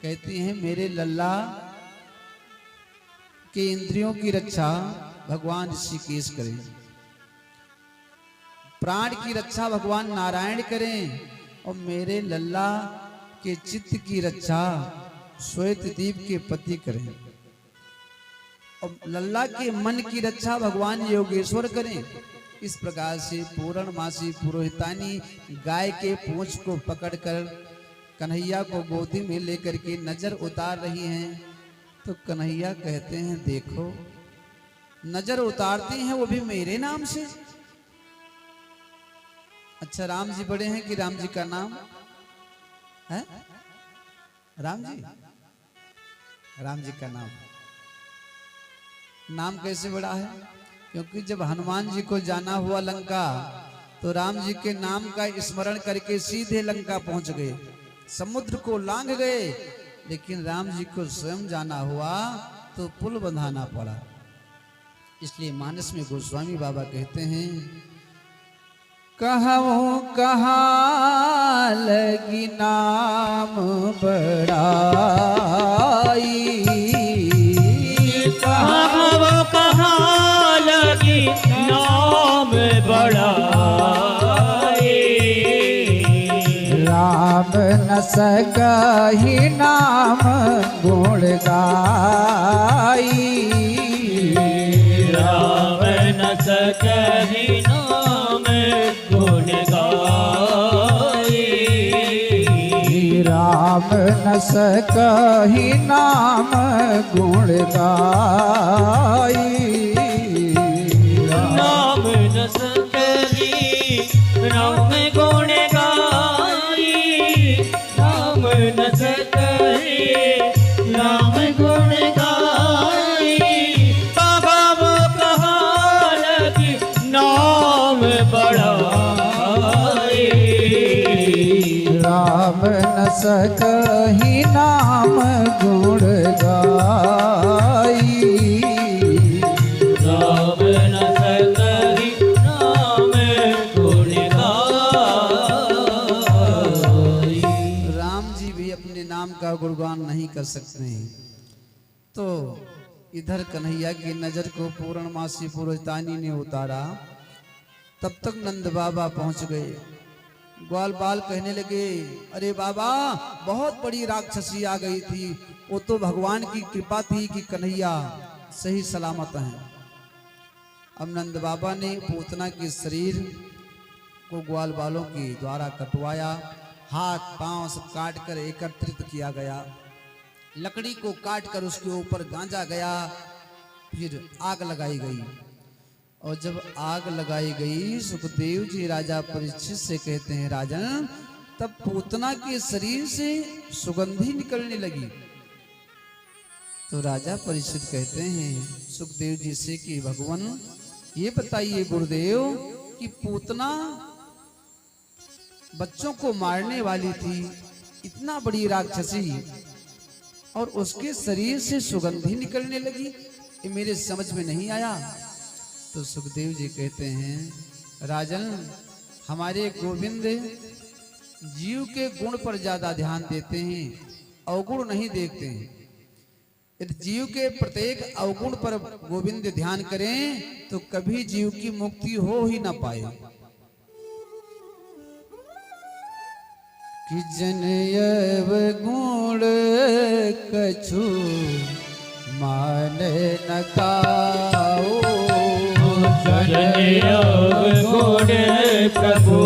S3: कहती हैं मेरे लल्ला के इंद्रियों की रक्षा भगवान ऋषिकेश करें, प्राण की रक्षा भगवान नारायण करें, और मेरे लल्ला के चित्त की रक्षा श्वेत दीप के पति करें, और लल्ला के मन की रक्षा भगवान योगेश्वर करें। इस प्रकार से पूर्णमासी पुरोहितानी गाय के पूंछ को पकड़कर कन्हैया को गोदी में लेकर के नजर उतार रही हैं। तो कन्हैया कहते हैं, देखो नजर उतारती हैं वो भी मेरे नाम से। अच्छा राम जी बड़े हैं कि राम जी का नाम है? राम जी, राम जी का नाम कैसे बड़ा है? क्योंकि जब हनुमान जी को जाना हुआ लंका तो राम जी के नाम का स्मरण करके सीधे लंका पहुंच गए, समुद्र को लांघ गए। लेकिन राम जी को स्वयं जाना हुआ तो पुल बंधाना पड़ा। इसलिए मानस में गोस्वामी बाबा कहते हैं, कहूँ कहाँ लगी नाम बड़ाई,
S2: कहूँ कहाँ लगी नाम बड़ाई,
S3: राम न सकहि नाम गुण गाई,
S2: राम न सकहि नाम गुण गाई,
S3: राम न सकहि नाम गुण गाई,
S2: नाम न सकहि नाम गुण गाई, नाम न सकहि नाम गुण गाई, कहूँ कहाँ लगी नाम बड़ाई,
S3: राम न सकहि नाम गुण गाई।
S2: राम न सकहि नाम गुण गाई।
S3: राम जी भी अपने नाम का गुणगान नहीं कर सकते हैं। तो इधर कन्हैया की नजर को पूर्णमासी पूर्वतानी ने उतारा। तब तक नंद बाबा पहुंच गए। ग्वाल बाल कहने लगे, अरे बाबा बहुत बड़ी राक्षसी आ गई थी, वो तो भगवान की कृपा थी कि कन्हैया सही सलामत हैं। अब नंद बाबा ने पूतना के शरीर को ग्वाल बालों के द्वारा कटवाया। हाथ पांव सब काट कर एकत्रित किया गया। लकड़ी को काट कर उसके ऊपर गांजा गया। फिर आग लगाई गई। और जब आग लगाई गई, सुखदेव जी राजा परीक्षित से कहते हैं, राजन तब पूतना के शरीर से सुगंधी निकलने लगी। तो राजा परीक्षित कहते हैं सुखदेव जी से कि भगवान ये बताइए गुरुदेव कि पूतना बच्चों को मारने वाली थी, इतना बड़ी राक्षसी, और उसके शरीर से सुगंधी निकलने लगी, ये मेरे समझ में नहीं आया। तो सुखदेव जी कहते हैं, राजन हमारे गोविंद जीव के गुण पर ज्यादा ध्यान देते हैं, अवगुण नहीं देखते हैं। यदि जीव के प्रत्येक अवगुण पर गोविंद ध्यान करें तो कभी जीव की मुक्ति हो ही ना पाए। कि जन अवगुण कछु मान न काओ,
S2: जन अवगुण कछु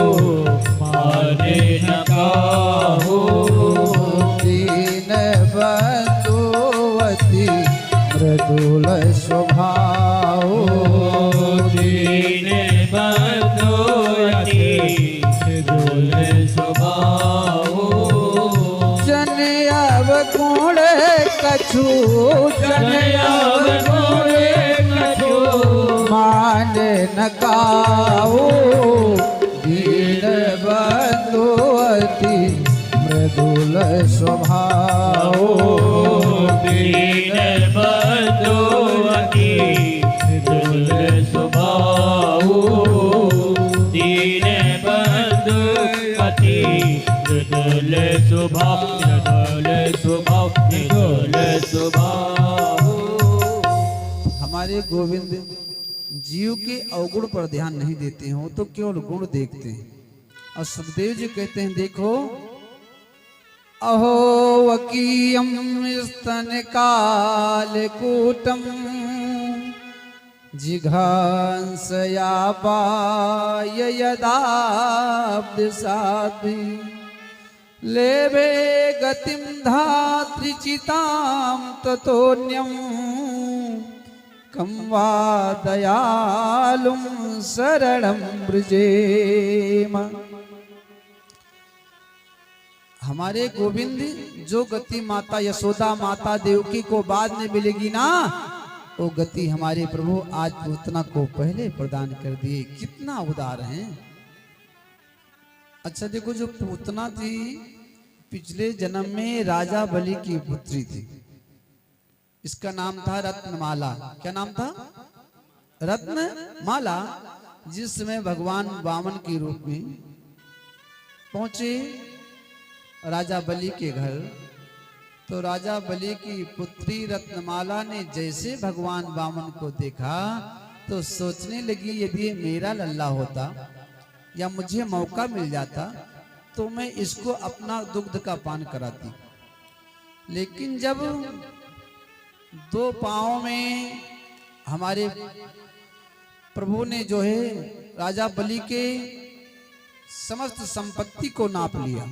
S2: माने न काहो।
S3: दीन बंधुवती मृदुल स्वभाव,
S2: दीन बंधुवती मृदुल स्वभाव।
S3: जन अवगुण कछु, जन अवगुण कछु मान न काओ। दीन बंधुवती मृदुल स्वभाव,
S2: दीन बंधुवती मृदुल स्वभाव। दीन बंधुवती मृदुल स्वभाव, मृदुल स्वभाव, मृदुल स्वभाव।
S3: हमारे गोविंद जीव के अवगुण पर ध्यान नहीं देते हो तो केवल गुण देखते हैं। और सुखदेव जी कहते हैं, देखो अहो वकीयम स्तन कालकूटम जिघांसया पाय यदाब्दसादि लेभे गतिम धात्रिचिताम ततोन्यम कम वा दयालुम शरणं ब्रजेम। हमारे गोविंद जो गति माता यशोदा माता देवकी को बाद में मिलेगी ना, वो गति हमारे प्रभु आज पूतना को पहले प्रदान कर दिए। कितना उदार हैं। अच्छा देखो, जो पूतना थी पिछले जन्म में राजा बलि की पुत्री थी। इसका नाम था रत्नमाला। क्या नाम था? रत्नमाला। जिस समय भगवान वामन के रूप में पहुंचे राजा बलि के घर, तो राजा बलि की पुत्री रत्नमाला ने जैसे भगवान वामन को देखा तो सोचने लगी, यदि ये मेरा लल्ला होता या मुझे मौका मिल जाता तो मैं इसको अपना दुग्ध का पान कराती। लेकिन जब दो पांव में हमारे प्रभु ने जो है राजा बलि के समस्त संपत्ति को नाप लिया,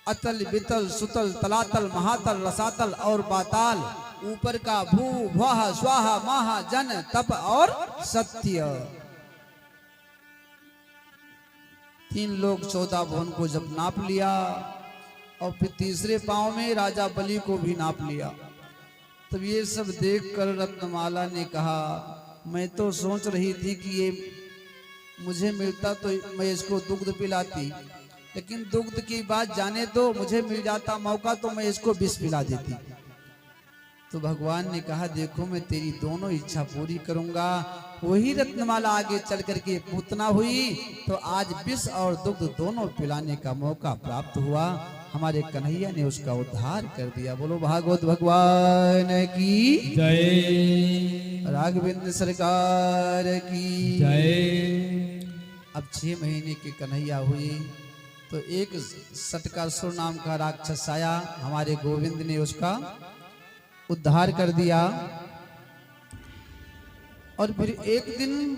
S3: अतल वितल सुतल तलातल महातल रसातल और पाताल, ऊपर का भू भुः स्वाहा महा जन तप और सत्य, तीन लोग 14 भुवन को जब नाप लिया और फिर तीसरे पांव में राजा बलि को भी नाप लिया, तब ये सब देखकर रत्नमाला ने कहा, मैं तो सोच रही थी कि ये मुझे मिलता तो मैं इसको दुग्ध पिलाती, लेकिन दुग्ध की बात जाने दो, मुझे मिल जाता मौका तो मैं इसको विष पिला देती। तो भगवान ने कहा देखो मैं तेरी दोनों इच्छा पूरी करूंगा। वही रत्नमाला आगे चल करके पूतना हुई तो आज विष और दुग्ध दोनों पिलाने का मौका प्राप्त हुआ। हमारे कन्हैया ने उसका उद्धार कर दिया। बोलो भागवत भगवान की
S1: जय,
S3: राघवेंद्र सरकार की
S1: जय।
S3: अब 6 महीने के कन्हैया हुए तो एक सटकासुर नाम का राक्षस आया। हमारे गोविंद ने उसका उद्धार कर दिया। और फिर एक दिन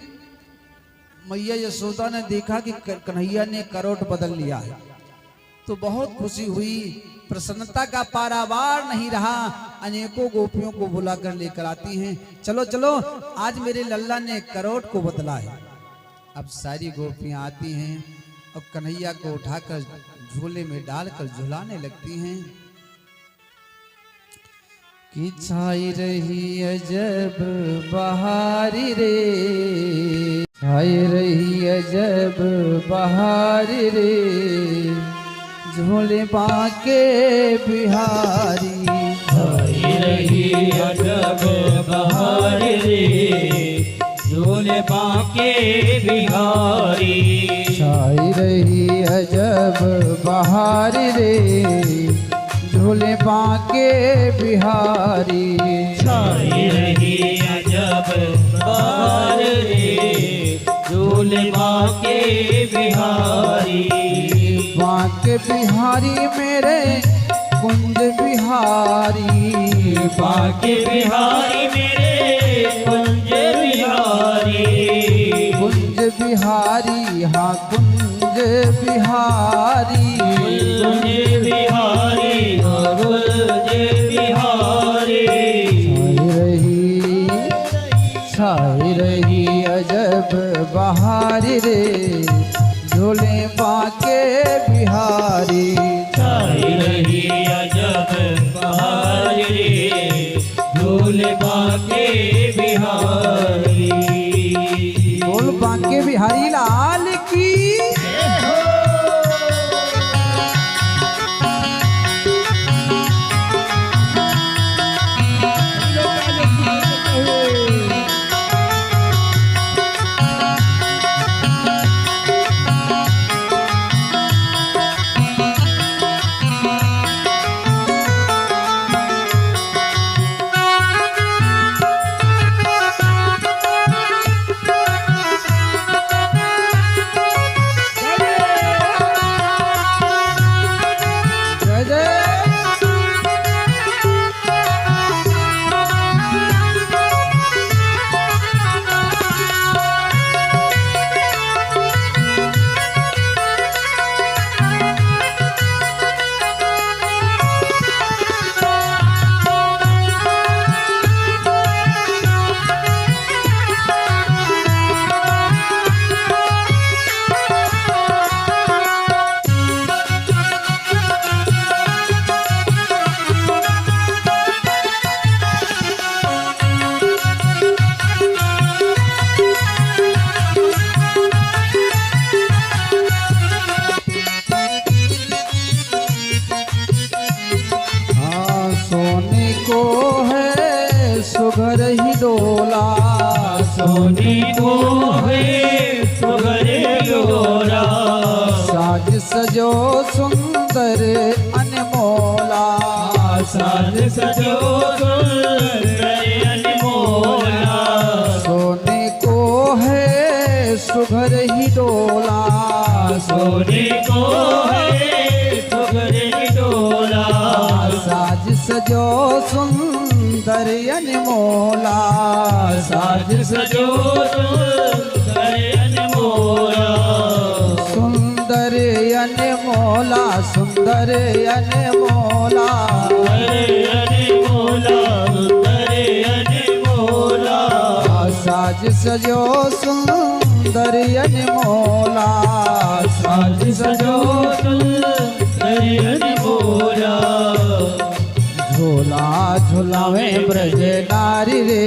S3: मैया यशोदा ने देखा कि कन्हैया ने करवट बदल लिया है, तो बहुत खुशी हुई। प्रसन्नता का पारावार नहीं रहा। अनेकों गोपियों को बुलाकर लेकर आती हैं, चलो चलो आज मेरे लल्ला ने करवट को बदला है। अब सारी गोपियां आती हैं और कन्हैया को उठाकर झूले में डालकर झुलाने लगती हैं कि छाई रही अजब बहारी रे, छाई रही अजब बहारी रे, झूले बांके बिहारी,
S2: छाई रही अजब बहारी रे, झूले बांके बिहारी,
S3: छाई रही अजब बहारी रे, झूले बांके बिहारी,
S2: छाई रही अजब बहार रे, झूले बांके बिहारी,
S3: बांके बिहारी मेरे कुंज बिहारी,
S2: बांके बिहारी मेरे कुंज बिहारी,
S3: कुंज बिहारी हाँ कुंज बिहारी,
S2: कुंज बिहारी कुंज बिहारी,
S3: छाई रही अजब बहारी रे, झूले बांके बिहारी,
S2: छाई रही अजब बहार रे, झूले बांके बिहारी।
S3: बोल बांके बिहारी लाल की। सुघर ही डोला,
S2: सोनी को है सुघर डोला,
S3: साज सजो सुंदर अनमोला,
S2: साज सजो सुंदर अनमोला,
S3: सोने को है सुघर ही डोला,
S2: सोने को है सुघर डोला,
S3: साज सजो सुंदर अनमोला,
S2: साज सजो सुंदर अनमोला,
S3: सुंदर अनमोला, सुंदर अनमोला,
S2: अनमोला अनमोला,
S3: साज सजो सुंदर अनमोला,
S2: साज सजो सुंदर अनमोला,
S3: झूला झूलावे ब्रज नारी रे,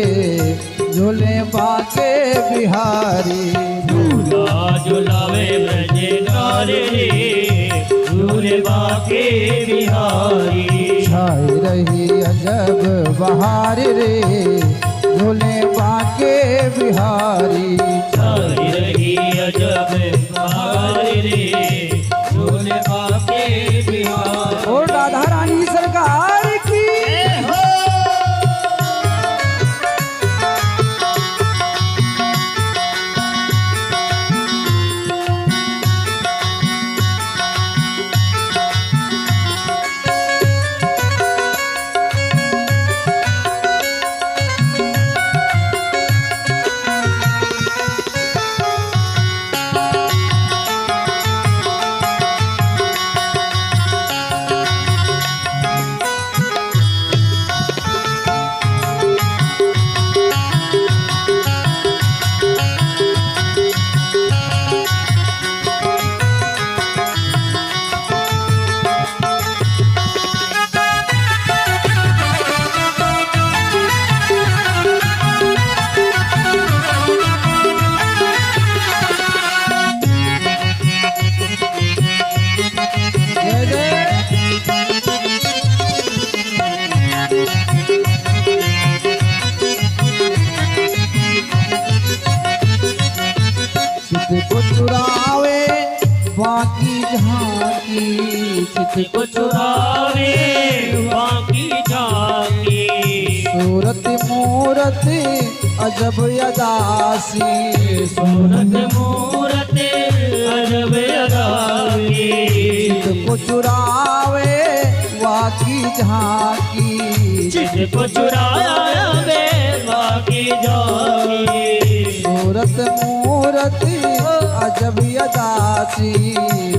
S3: झूले बाके बिहारी,
S2: झूला झूलावे ब्रज नारी रे, झूले बाके बिहारी।
S3: छाई रही अजब बहार रे झूले बाके बिहारी।
S2: छाई रही अजब बहार रे झूले बाके बिहारी।
S3: और राधा रानी सरकार की को चुरावे बाकी झांकी।
S2: चित को चुरावे बाकी झांकी।
S3: सूरत मूरत अजब अदासी।
S2: सूरत मूरत अजब अदासी।
S3: चित को चुरावे बाकी झांकी।
S2: चित को चुरावे बाकी झांकी।
S3: सूरत मूरत अजब अदासी।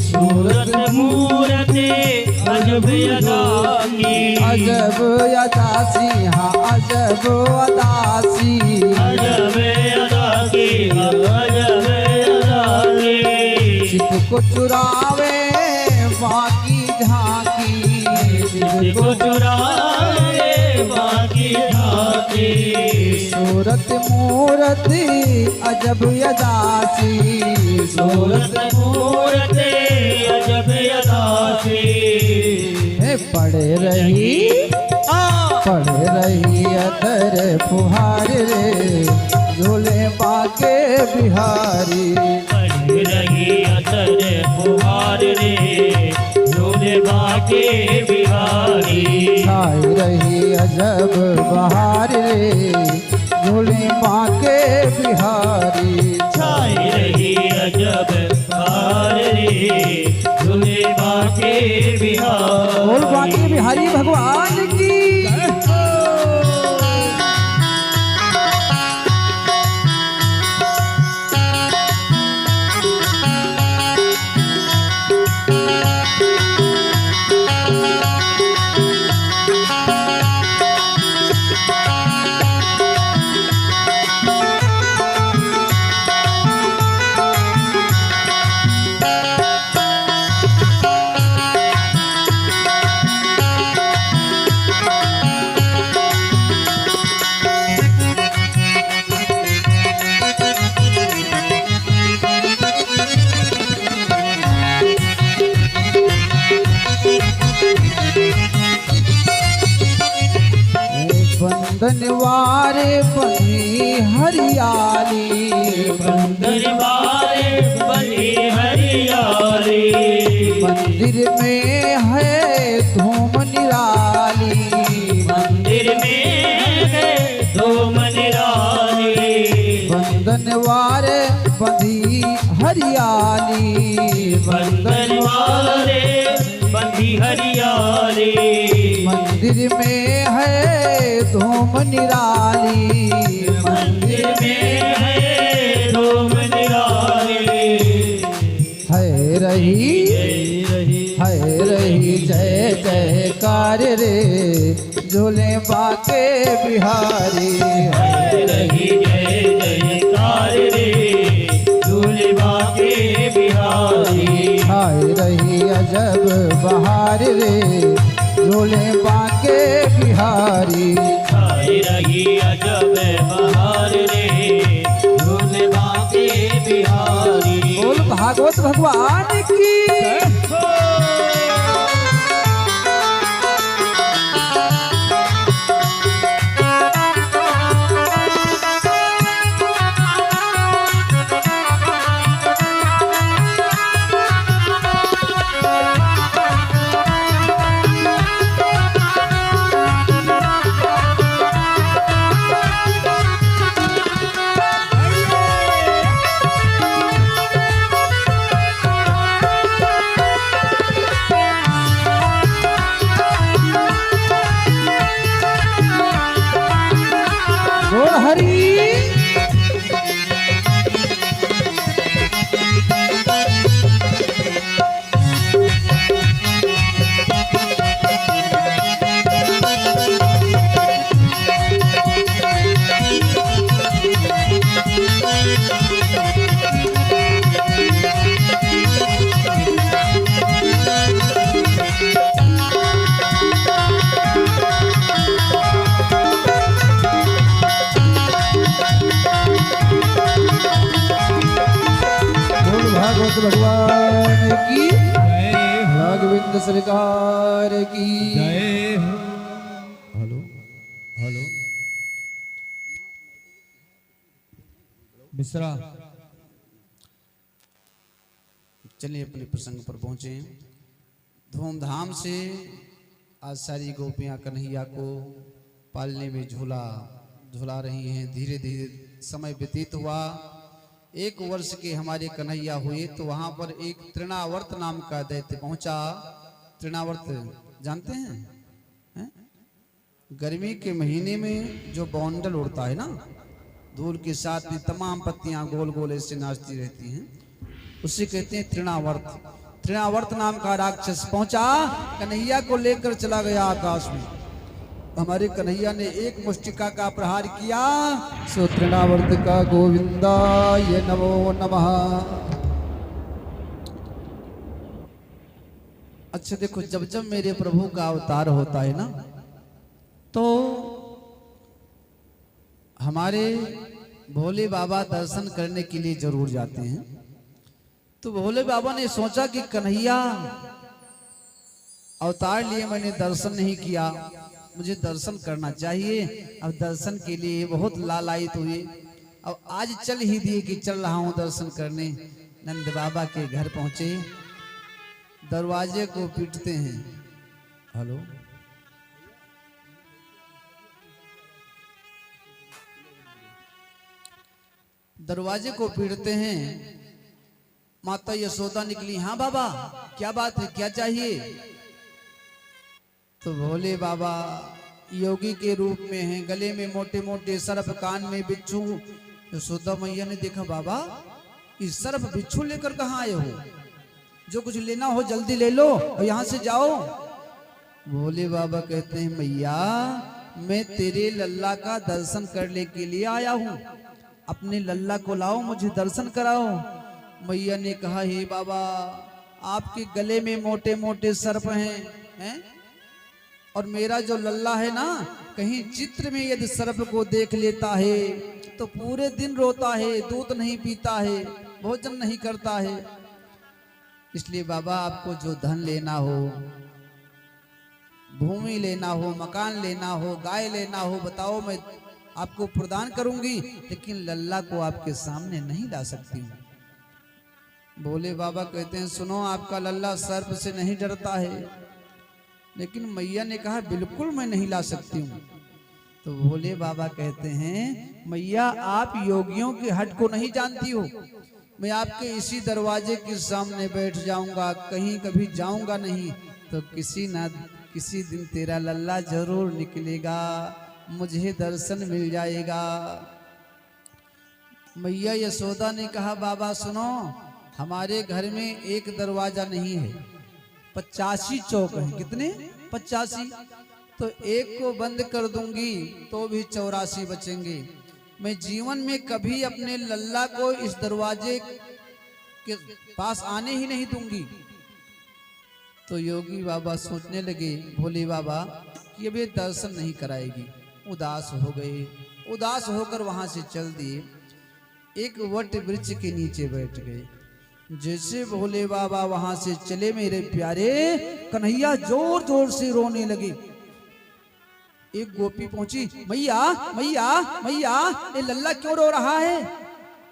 S2: सूरत मूरत अजब अदासी।
S3: अजब अदासी हाँ अजब अदासी।
S2: अजब अदासी अजब अदासी।
S3: चित को चुरावे बाकी झांकी।
S2: चित को चुरावे बाकी झांकी।
S3: सूरत मूरत अजब अदासी।
S2: सूरत मूरत अजब अदासी।
S3: पड़े रही अदर फुहार रे झूले बाके बिहारी।
S2: पड़ रही अदर फुहार रे झूले बाके बिहारी।
S3: छाई रही अजब बहार रे झूले बाके बिहारी।
S2: छाई रही अजब बहार रे झूले बाके बिहारी।
S3: बोल बाके बिहारी भगवान की। बंधनवारे बनी हरियाली।
S2: बंधनवारे बनी हरियाली।
S3: मंदिर में है धूम निराली।
S2: मंदिर में है धूम निराली।
S3: बंधनवारे बंधी हरियाली।
S2: बंधनवारे बंधी हरियाली।
S3: मंदिर में है धूम निराली।
S2: मंदिर में है धूम निराली।
S3: है रही जय जयकार रे झूले बाके बिहारी।
S2: है रही जय जयकार रे झूले बाके बिहारी।
S3: हाय रही अजब बहार रे झूले बाके बिहारी।
S2: छाई रही अजब बहार रे झूले बाके बिहारी।
S3: बोल भागवत भगवान की। बिहारी। भागवत भगवान की
S1: जय हो
S3: राघवेंद्र सरकार की
S1: जय हो।
S3: हेलो हेलो
S1: मिश्रा
S3: चलिए अपने प्रसंग पर पहुंचे। धूमधाम से आज सारी गोपियां कन्हैया को पालने में झूला रही हैं। धीरे धीरे समय व्यतीत हुआ। 1 वर्ष के हमारे कन्हैया हुए तो वहां पर एक तृणावर्त नाम का दैत्य पहुंचा। तृणावर्त जानते हैं? गर्मी के महीने में जो बौंडल उड़ता है ना, धूल के साथ में तमाम पत्तियां गोल गोल ऐसे नाचती रहती हैं, उसे कहते हैं तृणावर्त। तृणावर्त नाम का राक्षस पहुंचा, कन्हैया को लेकर चला गया आकाश में। हमारे कन्हैया ने एक मुष्टिका का प्रहार किया, सो तृणावर्त का गोविंदाय नमो नमः। अच्छा देखो, जब जब मेरे प्रभु का अवतार होता है ना, तो हमारे भोले बाबा दर्शन करने के लिए जरूर जाते हैं। तो भोले बाबा ने सोचा कि कन्हैया अवतार लिए मैंने दर्शन नहीं किया, मुझे दर्शन करना चाहिए। अब दर्शन के लिए बहुत लालायित हुए। अब आज चल ही दिए कि चल रहा हूं दर्शन करने। नंद बाबा के घर पहुंचे, दरवाजे को पीटते हैं। हेलो दरवाजे को पीटते हैं। माता यशोदा निकली। हाँ बाबा, क्या बात है, क्या चाहिए? तो भोले बाबा योगी के रूप में हैं, गले में मोटे मोटे सर्प, कान में बिच्छू। यशोदा मैया ने देखा, बाबा इस सर्प बिच्छू लेकर कहाँ आए हो? जो कुछ लेना हो जल्दी ले लो और यहाँ से जाओ। भोले बाबा कहते हैं, मैया मैं तेरे लल्ला का दर्शन करने के लिए आया हूँ, अपने लल्ला को लाओ, मुझे दर्शन कराओ। मैया ने कहा, हे बाबा आपके गले में मोटे मोटे सर्प हैं और मेरा जो लल्ला है ना, कहीं चित्र में यदि सर्प को देख लेता है तो पूरे दिन रोता है, दूध नहीं पीता है, भोजन नहीं करता है। इसलिए बाबा आपको जो धन लेना हो, भूमि लेना हो, मकान लेना हो, गाय लेना हो, बताओ, मैं आपको प्रदान करूंगी, लेकिन लल्ला को आपके सामने नहीं ला सकती हूँ। भोले बाबा कहते हैं, सुनो आपका लल्ला सर्प से नहीं डरता है। लेकिन मैया ने कहा, बिल्कुल मैं नहीं ला सकती हूँ। तो भोले बाबा कहते हैं, मैया आप योगियों के हट को नहीं जानती हो, मैं आपके इसी दरवाजे के सामने बैठ जाऊंगा, कहीं कभी जाऊंगा नहीं, तो किसी दिन तेरा लल्ला जरूर निकलेगा, मुझे दर्शन मिल जाएगा। मैया यशोदा ने कहा, बाबा सुनो, हमारे घर में एक दरवाजा नहीं है, 85 चौक हैं। कितने? 85। तो एक को बंद कर दूंगी तो भी 84 बचेंगे। मैं जीवन में कभी अपने लल्ला को इस दरवाजे के पास आने ही नहीं दूंगी। तो योगी बाबा सोचने लगे, भोले बाबा कि अब ये दर्शन नहीं कराएगी। उदास हो गए। उदास होकर वहां से चल दिए, एक वट वृक्ष के नीचे बैठ गए। जैसे भोले बाबा वहां से चले, मेरे प्यारे कन्हैया जोर जोर से रोने लगे। एक गोपी पहुंची, मैया मैया मैया ये लल्ला क्यों रो रहा है?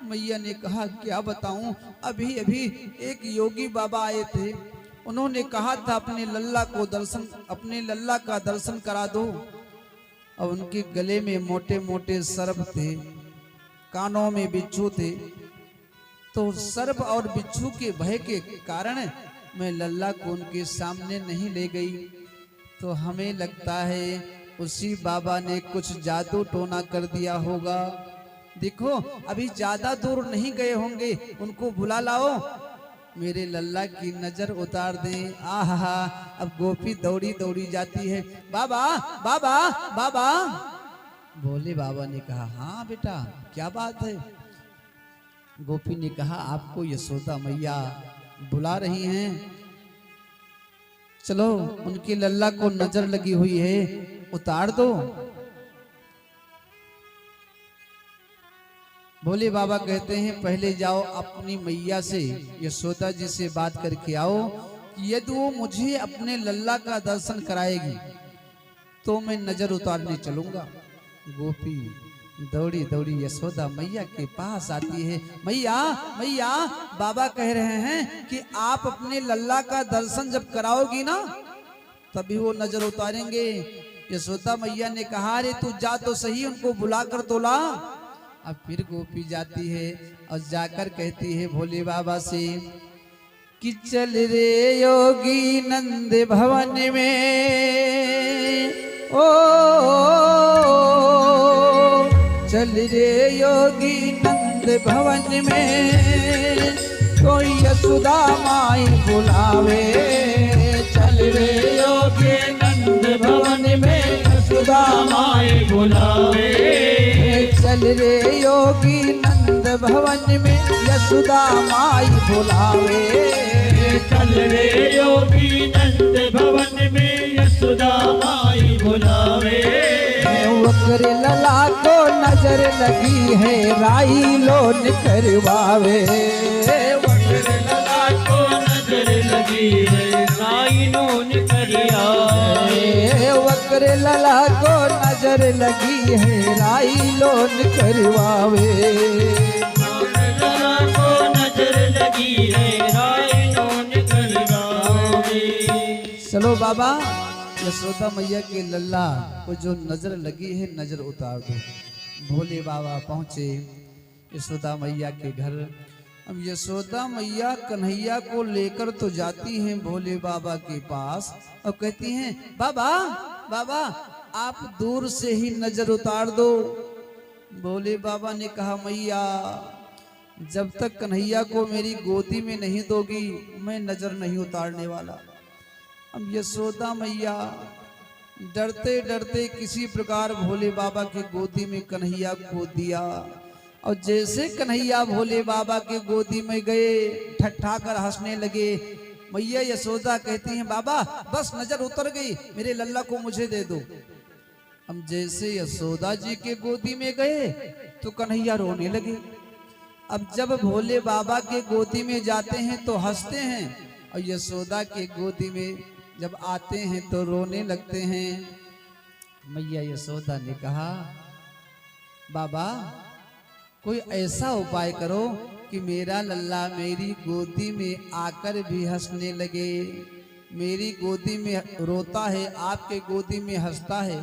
S3: मैया ने कहा, क्या बताऊं, अभी अभी एक योगी बाबा आए थे, उन्होंने कहा था अपने लल्ला का दर्शन करा दो। और उनके गले में मोटे मोटे सर्प थे, कानों में बिच्छू थे। तो सर्प और बिच्छू के भय के कारण मैं लल्ला को उनके सामने नहीं ले गई। तो हमें लगता है उसी बाबा ने कुछ जादू टोना कर दिया होगा। देखो अभी ज्यादा दूर नहीं गए होंगे, उनको बुला लाओ, मेरे लल्ला की नजर उतार दें। आहा, अब गोपी दौड़ी दौड़ी जाती है, बाबा बाबा बाबा। भोले बाबा ने कहा, हाँ बेटा क्या बात है। गोपी ने कहा, आपको यशोदा मैया बुला रही हैं, चलो उनके लल्ला को नजर लगी हुई है, उतार दो। भोले बाबा कहते हैं, पहले जाओ अपनी मैया से, यशोदा जी से बात करके आओ कि यदि वो मुझे अपने लल्ला का दर्शन कराएगी तो मैं नजर उतारने चलूंगा। गोपी दौड़ी दौड़ी यशोदा मैया के पास आती है, मैया मैया, बाबा कह रहे हैं कि आप अपने लल्ला का दर्शन जब कराओगी ना तभी वो नजर उतारेंगे। यशोदा मैया ने कहा, अरे तू जा तो सही, उनको बुला कर तो ला। अब फिर गोपी जाती है और जाकर कहती है भोले बाबा से कि चल रे योगी नंद भवन में, ओ चल रे योगी नंद भवन में, कोई यशोदा माई बुलावे। चल रे योगी नंद भवन में, यशोदा माई बुलावे। चल रे योगी नंद भवन में, यशोदा माई बुलावे।
S2: चल रे योगी नंद भवन में, यशोदा माई बुलावे।
S3: वक्र लला को नजर लगी है, राई लोन करवावे।
S2: वक्र लला को नजर लगी है, राई लोन करवावे।
S3: वक्र लला को नजर लगी है, राई लोन करवावे।
S2: लला को नजर लगी है, राई लोन करवावे।
S3: चलो बाबा, यशोदा मैया के लल्ला को जो नजर लगी है नजर उतार दो। भोले बाबा पहुंचे यशोदा मैया के घर। अब यशोदा मैया कन्हैया को लेकर तो जाती हैं भोले बाबा के पास और कहती हैं, बाबा बाबा आप दूर से ही नजर उतार दो। भोले बाबा ने कहा, मैया जब तक कन्हैया को मेरी गोदी में नहीं दोगी मैं नजर नहीं उतारने वाला। अब यशोदा मैया डरते डरते किसी प्रकार भोले बाबा के गोदी में कन्हैया को दिया और जैसे कन्हैया भोले बाबा के गोदी में गए ठट्ठा कर हंसने लगे। मैया यशोदा कहती हैं, बाबा बस नजर उतर गई, मेरे लल्ला को मुझे दे दो। हम जैसे यशोदा जी के गोदी में गए तो कन्हैया रोने लगे। अब जब भोले बाबा के गोदी में जाते हैं तो हंसते हैं और यशोदा के गोदी में जब आते हैं तो रोने लगते हैं। मैया यशोदा ने कहा, बाबा कोई ऐसा उपाय करो कि मेरा लल्ला मेरी गोदी में आकर भी हंसने लगे। मेरी गोदी में रोता है, आपके गोदी में हंसता है,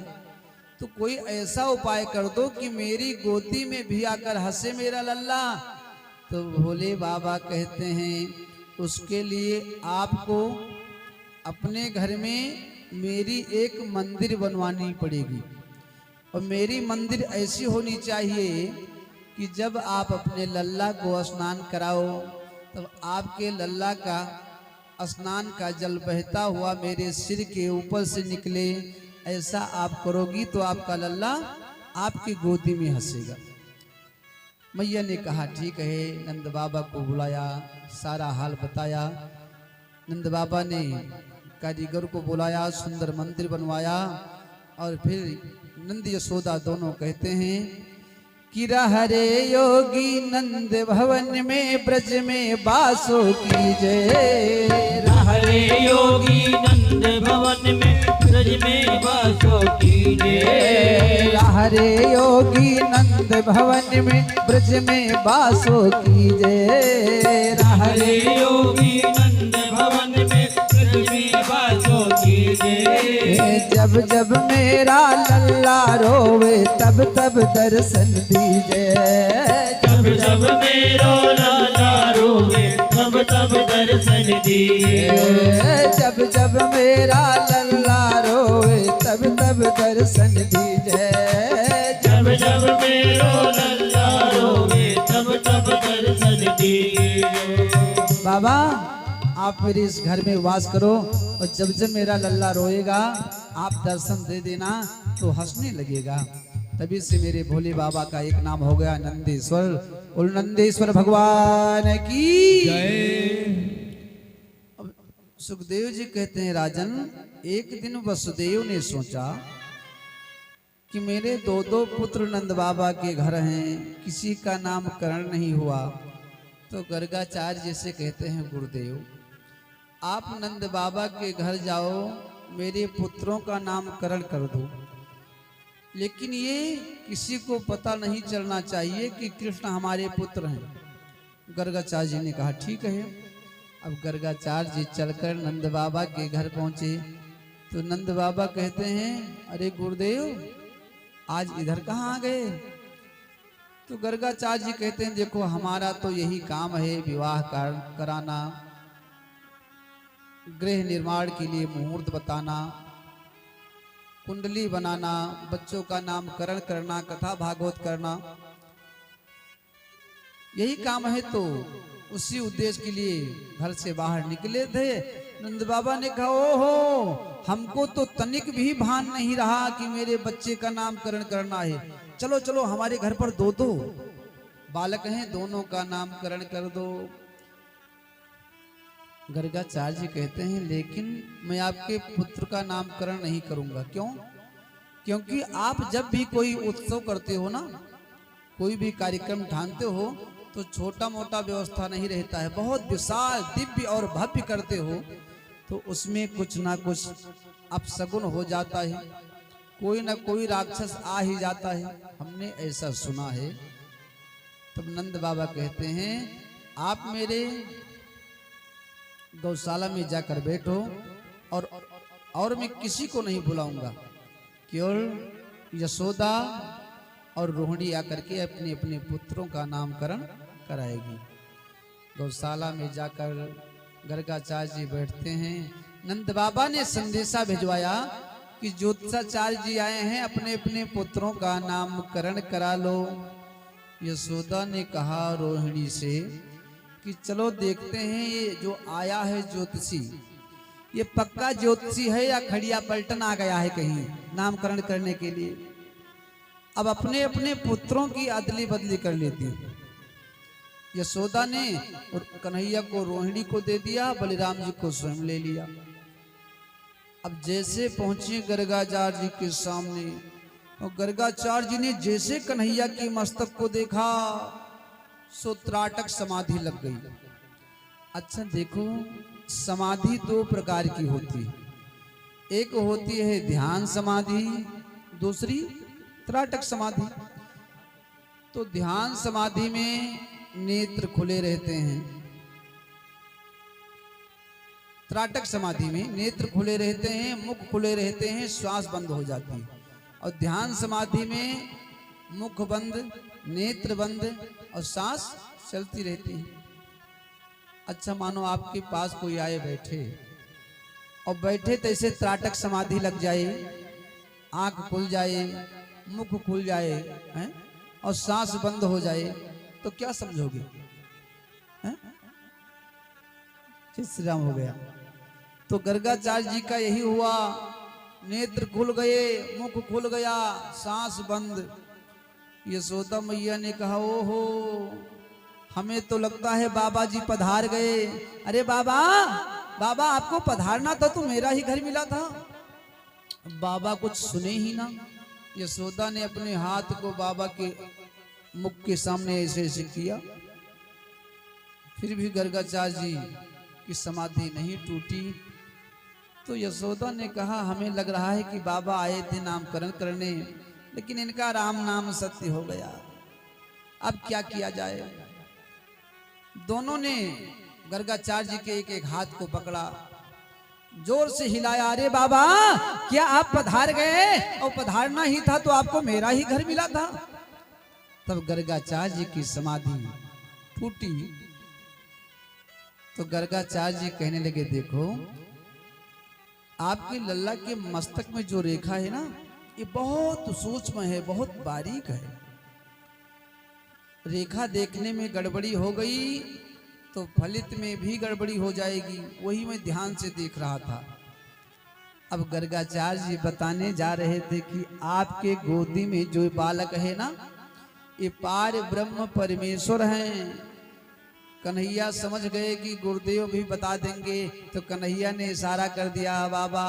S3: तो कोई ऐसा उपाय कर दो कि मेरी गोदी में भी आकर हंसे मेरा लल्ला। तो भोले बाबा कहते हैं, उसके लिए आपको अपने घर में मेरी एक मंदिर बनवानी पड़ेगी और मेरी मंदिर ऐसी होनी चाहिए कि जब आप अपने लल्ला को स्नान कराओ तब आपके लल्ला का स्नान का जल बहता हुआ मेरे सिर के ऊपर से निकले। ऐसा आप करोगी तो आपका लल्ला आपकी गोदी में हंसेगा। मैया ने कहा, ठीक है। नंद बाबा को बुलाया, सारा हाल बताया। नंद बाबा ने कारीगर को बुलाया, सुंदर मंदिर बनवाया और फिर नंद यशोदा दोनों कहते हैं कि हरे योगी नंद भवन में ब्रज में बासो कीजय।
S2: हरे योगी नंद भवन में ब्रज में बासो कीजय।
S3: हरे योगी नंद भवन में ब्रज में बासो कीजय।
S2: हरे योगी नंद भवन में ब्रज में बासो कीजय।
S3: जब जब मेरा लल्ला रोवे तब तब दर्शन दीजिए।
S2: जब जब मेरा लल्ला रोवे तब तब दर्शन दीजिए।
S3: जब जब मेरा लल्ला रोए तब तब दर्शन दीजिए।
S2: जब जब मेरो लल्ला रोवे तब तब दर्शन दीजिए।
S3: बाबा आप मेरे इस घर में वास करो और जब जब मेरा लल्ला रोएगा आप दर्शन दे देना तो हंसने लगेगा। तभी से मेरे भोले बाबा का एक नाम हो गया नंदेश्वर। और नंदेश्वर भगवान की
S1: जय।
S3: अब सुखदेव जी कहते हैं राजन, एक दिन वसुदेव ने सोचा कि मेरे दो दो पुत्र नंद बाबा के घर हैं, किसी का नामकरण नहीं हुआ। तो गर्गाचार्य जैसे कहते हैं गुरुदेव आप नंद बाबा के घर जाओ, मेरे पुत्रों का नामकरण कर दो, लेकिन ये किसी को पता नहीं चलना चाहिए कि कृष्ण हमारे पुत्र हैं। गर्गाचार्य जी ने कहा ठीक है। अब गर्गाचार्य जी चलकर नंद बाबा के घर पहुंचे तो नंद बाबा कहते हैं अरे गुरुदेव आज इधर कहाँ आ गए। तो गर्गाचार्य जी कहते हैं देखो हमारा तो यही काम है, विवाह कराना, गृह निर्माण के लिए मुहूर्त बताना, कुंडली बनाना, बच्चों का नामकरण करना, कथा भागवत करना, यही काम है। तो उसी उद्देश्य के लिए घर से बाहर निकले थे। नंद बाबा ने कहा ओहो हमको तो तनिक भी भान नहीं रहा कि मेरे बच्चे का नामकरण करना है। चलो चलो हमारे घर पर दो दो बालक हैं, दोनों का नामकरण कर दो। गर्गाचार्य जी कहते हैं लेकिन मैं आपके पुत्र का नामकरण नहीं करूंगा। क्यों? क्योंकि आप जब भी कोई उत्सव करते हो ना, कोई भी कार्यक्रम ठानते हो तो छोटा मोटा व्यवस्था नहीं रहता है, बहुत विशाल दिव्य और भव्य करते हो तो उसमें कुछ ना कुछ अपशगुन हो जाता है, कोई ना कोई राक्षस आ ही जाता है, हमने ऐसा सुना है। तब नंद बाबा कहते हैं आप मेरे गौशाला में जाकर बैठो और मैं किसी को नहीं बुलाऊंगा, केवल यशोदा और रोहिणी आकर के अपने अपने पुत्रों का नामकरण कराएगी। गौशाला में जाकर गर्गाचार्य जी बैठते हैं। नंद बाबा ने संदेशा भिजवाया कि ज्योतिषाचार्य जी आए हैं, अपने अपने पुत्रों का नामकरण करा लो। यशोदा ने कहा रोहिणी से कि चलो देखते हैं ये जो आया है ज्योतिषी, ये पक्का ज्योतिषी है या खड़िया पलटन आ गया है कहीं नामकरण करने के लिए। अब अपने अपने पुत्रों की अदली बदली कर लेती है। यशोदा ने और कन्हैया को रोहिणी को दे दिया, बलिराम जी को स्वयं ले लिया। अब जैसे पहुंचे गर्गाचार्य जी के सामने और गर्गाचार्य जी ने जैसे कन्हैया के मस्तक को देखा सो त्राटक समाधि लग गई। अच्छा देखो समाधि दो प्रकार की होती है, एक होती है ध्यान समाधि, दूसरी त्राटक समाधि। तो ध्यान समाधि में नेत्र खुले रहते हैं, त्राटक समाधि में नेत्र खुले रहते हैं, मुख खुले रहते हैं, श्वास बंद हो जाती है। और ध्यान समाधि में मुख बंद, नेत्र बंद और सांस चलती रहती है। अच्छा मानो आपके पास कोई आए बैठे और बैठे तैसे त्राटक समाधि लग जाए, आंख खुल जाए, मुख खुल जाए हैं और सांस बंद हो जाए तो क्या समझोगे? श्री राम हो गया। तो गर्गाचार्य जी का यही हुआ, नेत्र खुल गए, मुख खुल गया, सांस बंद। यशोदा मैया ने कहा ओहो हमें तो लगता है बाबा जी पधार गए। अरे बाबा बाबा आपको पधारना था तो मेरा ही घर मिला था। बाबा कुछ सुने ही ना। यशोदा ने अपने हाथ को बाबा के मुख के सामने ऐसे ऐसे किया, फिर भी गर्गाचार्य जी की समाधि नहीं टूटी। तो यशोदा ने कहा हमें लग रहा है कि बाबा आए थे नामकरण करने, लेकिन इनका राम नाम सत्य हो गया, अब क्या किया जाए। दोनों ने गर्गाचार्य जी के एक एक हाथ को पकड़ा, जोर से हिलाया, अरे बाबा क्या आप पधार गए? और पधारना ही था तो आपको मेरा ही घर मिला था। तब गर्गाचार्य जी की समाधि टूटी। तो गर्गाचार्य जी कहने लगे, देखो आपके लल्ला के मस्तक में जो रेखा है ना, ये बहुत सूक्ष्म है, बहुत बारीक है। रेखा देखने में गड़बड़ी हो गई तो फलित में भी गड़बड़ी हो जाएगी, वही मैं ध्यान से देख रहा था। अब गर्गाचार्य जी बताने जा रहे थे कि आपके गोदी में जो बालक है ना, ये पार ब्रह्म परमेश्वर हैं। कन्हैया समझ गए कि गुरुदेव भी बता देंगे, तो कन्हैया ने इशारा कर दिया, बाबा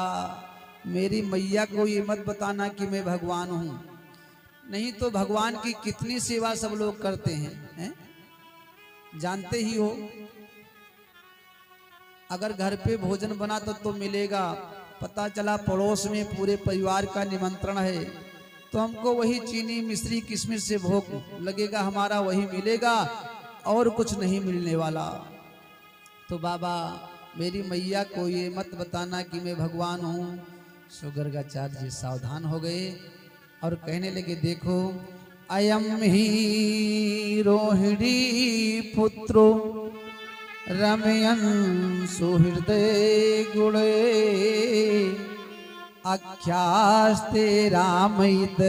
S3: मेरी मैया को ये मत बताना कि मैं भगवान हूं, नहीं तो भगवान की कितनी सेवा सब लोग करते हैं, जानते ही हो। अगर घर पे भोजन बना तो मिलेगा, पता चला पड़ोस में पूरे परिवार का निमंत्रण है, तो हमको वही चीनी मिश्री किशमिश से भोग लगेगा, हमारा वही मिलेगा और कुछ नहीं मिलने वाला। तो बाबा मेरी मैया को ये मत बताना कि मैं भगवान हूँ। सो गर्गाचार्य जी सावधान हो गए और कहने लगे, देखो अयम ही रोहिणी पुत्रो रमयन सुहृदय गुणे आख्यास्ते रामयित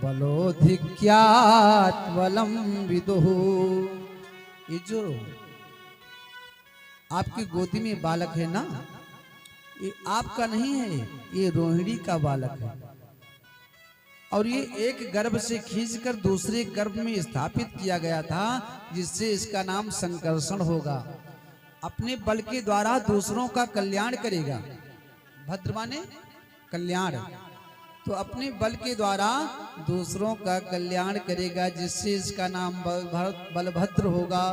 S3: बलोधिक्यात् बलम विदुः। ये जो आपकी गोदी में बालक है ना, ये आपका नहीं है, ये रोहिणी का बालक है, और ये एक गर्भ से खींचकर दूसरे गर्भ में स्थापित किया गया था, जिससे इसका नाम संकर्षण होगा। अपने बल के द्वारा दूसरों का कल्याण करेगा। भद्र माने कल्याण, तो अपने बल के द्वारा दूसरों का कल्याण करेगा, जिससे इसका नाम बलभद्र होगा।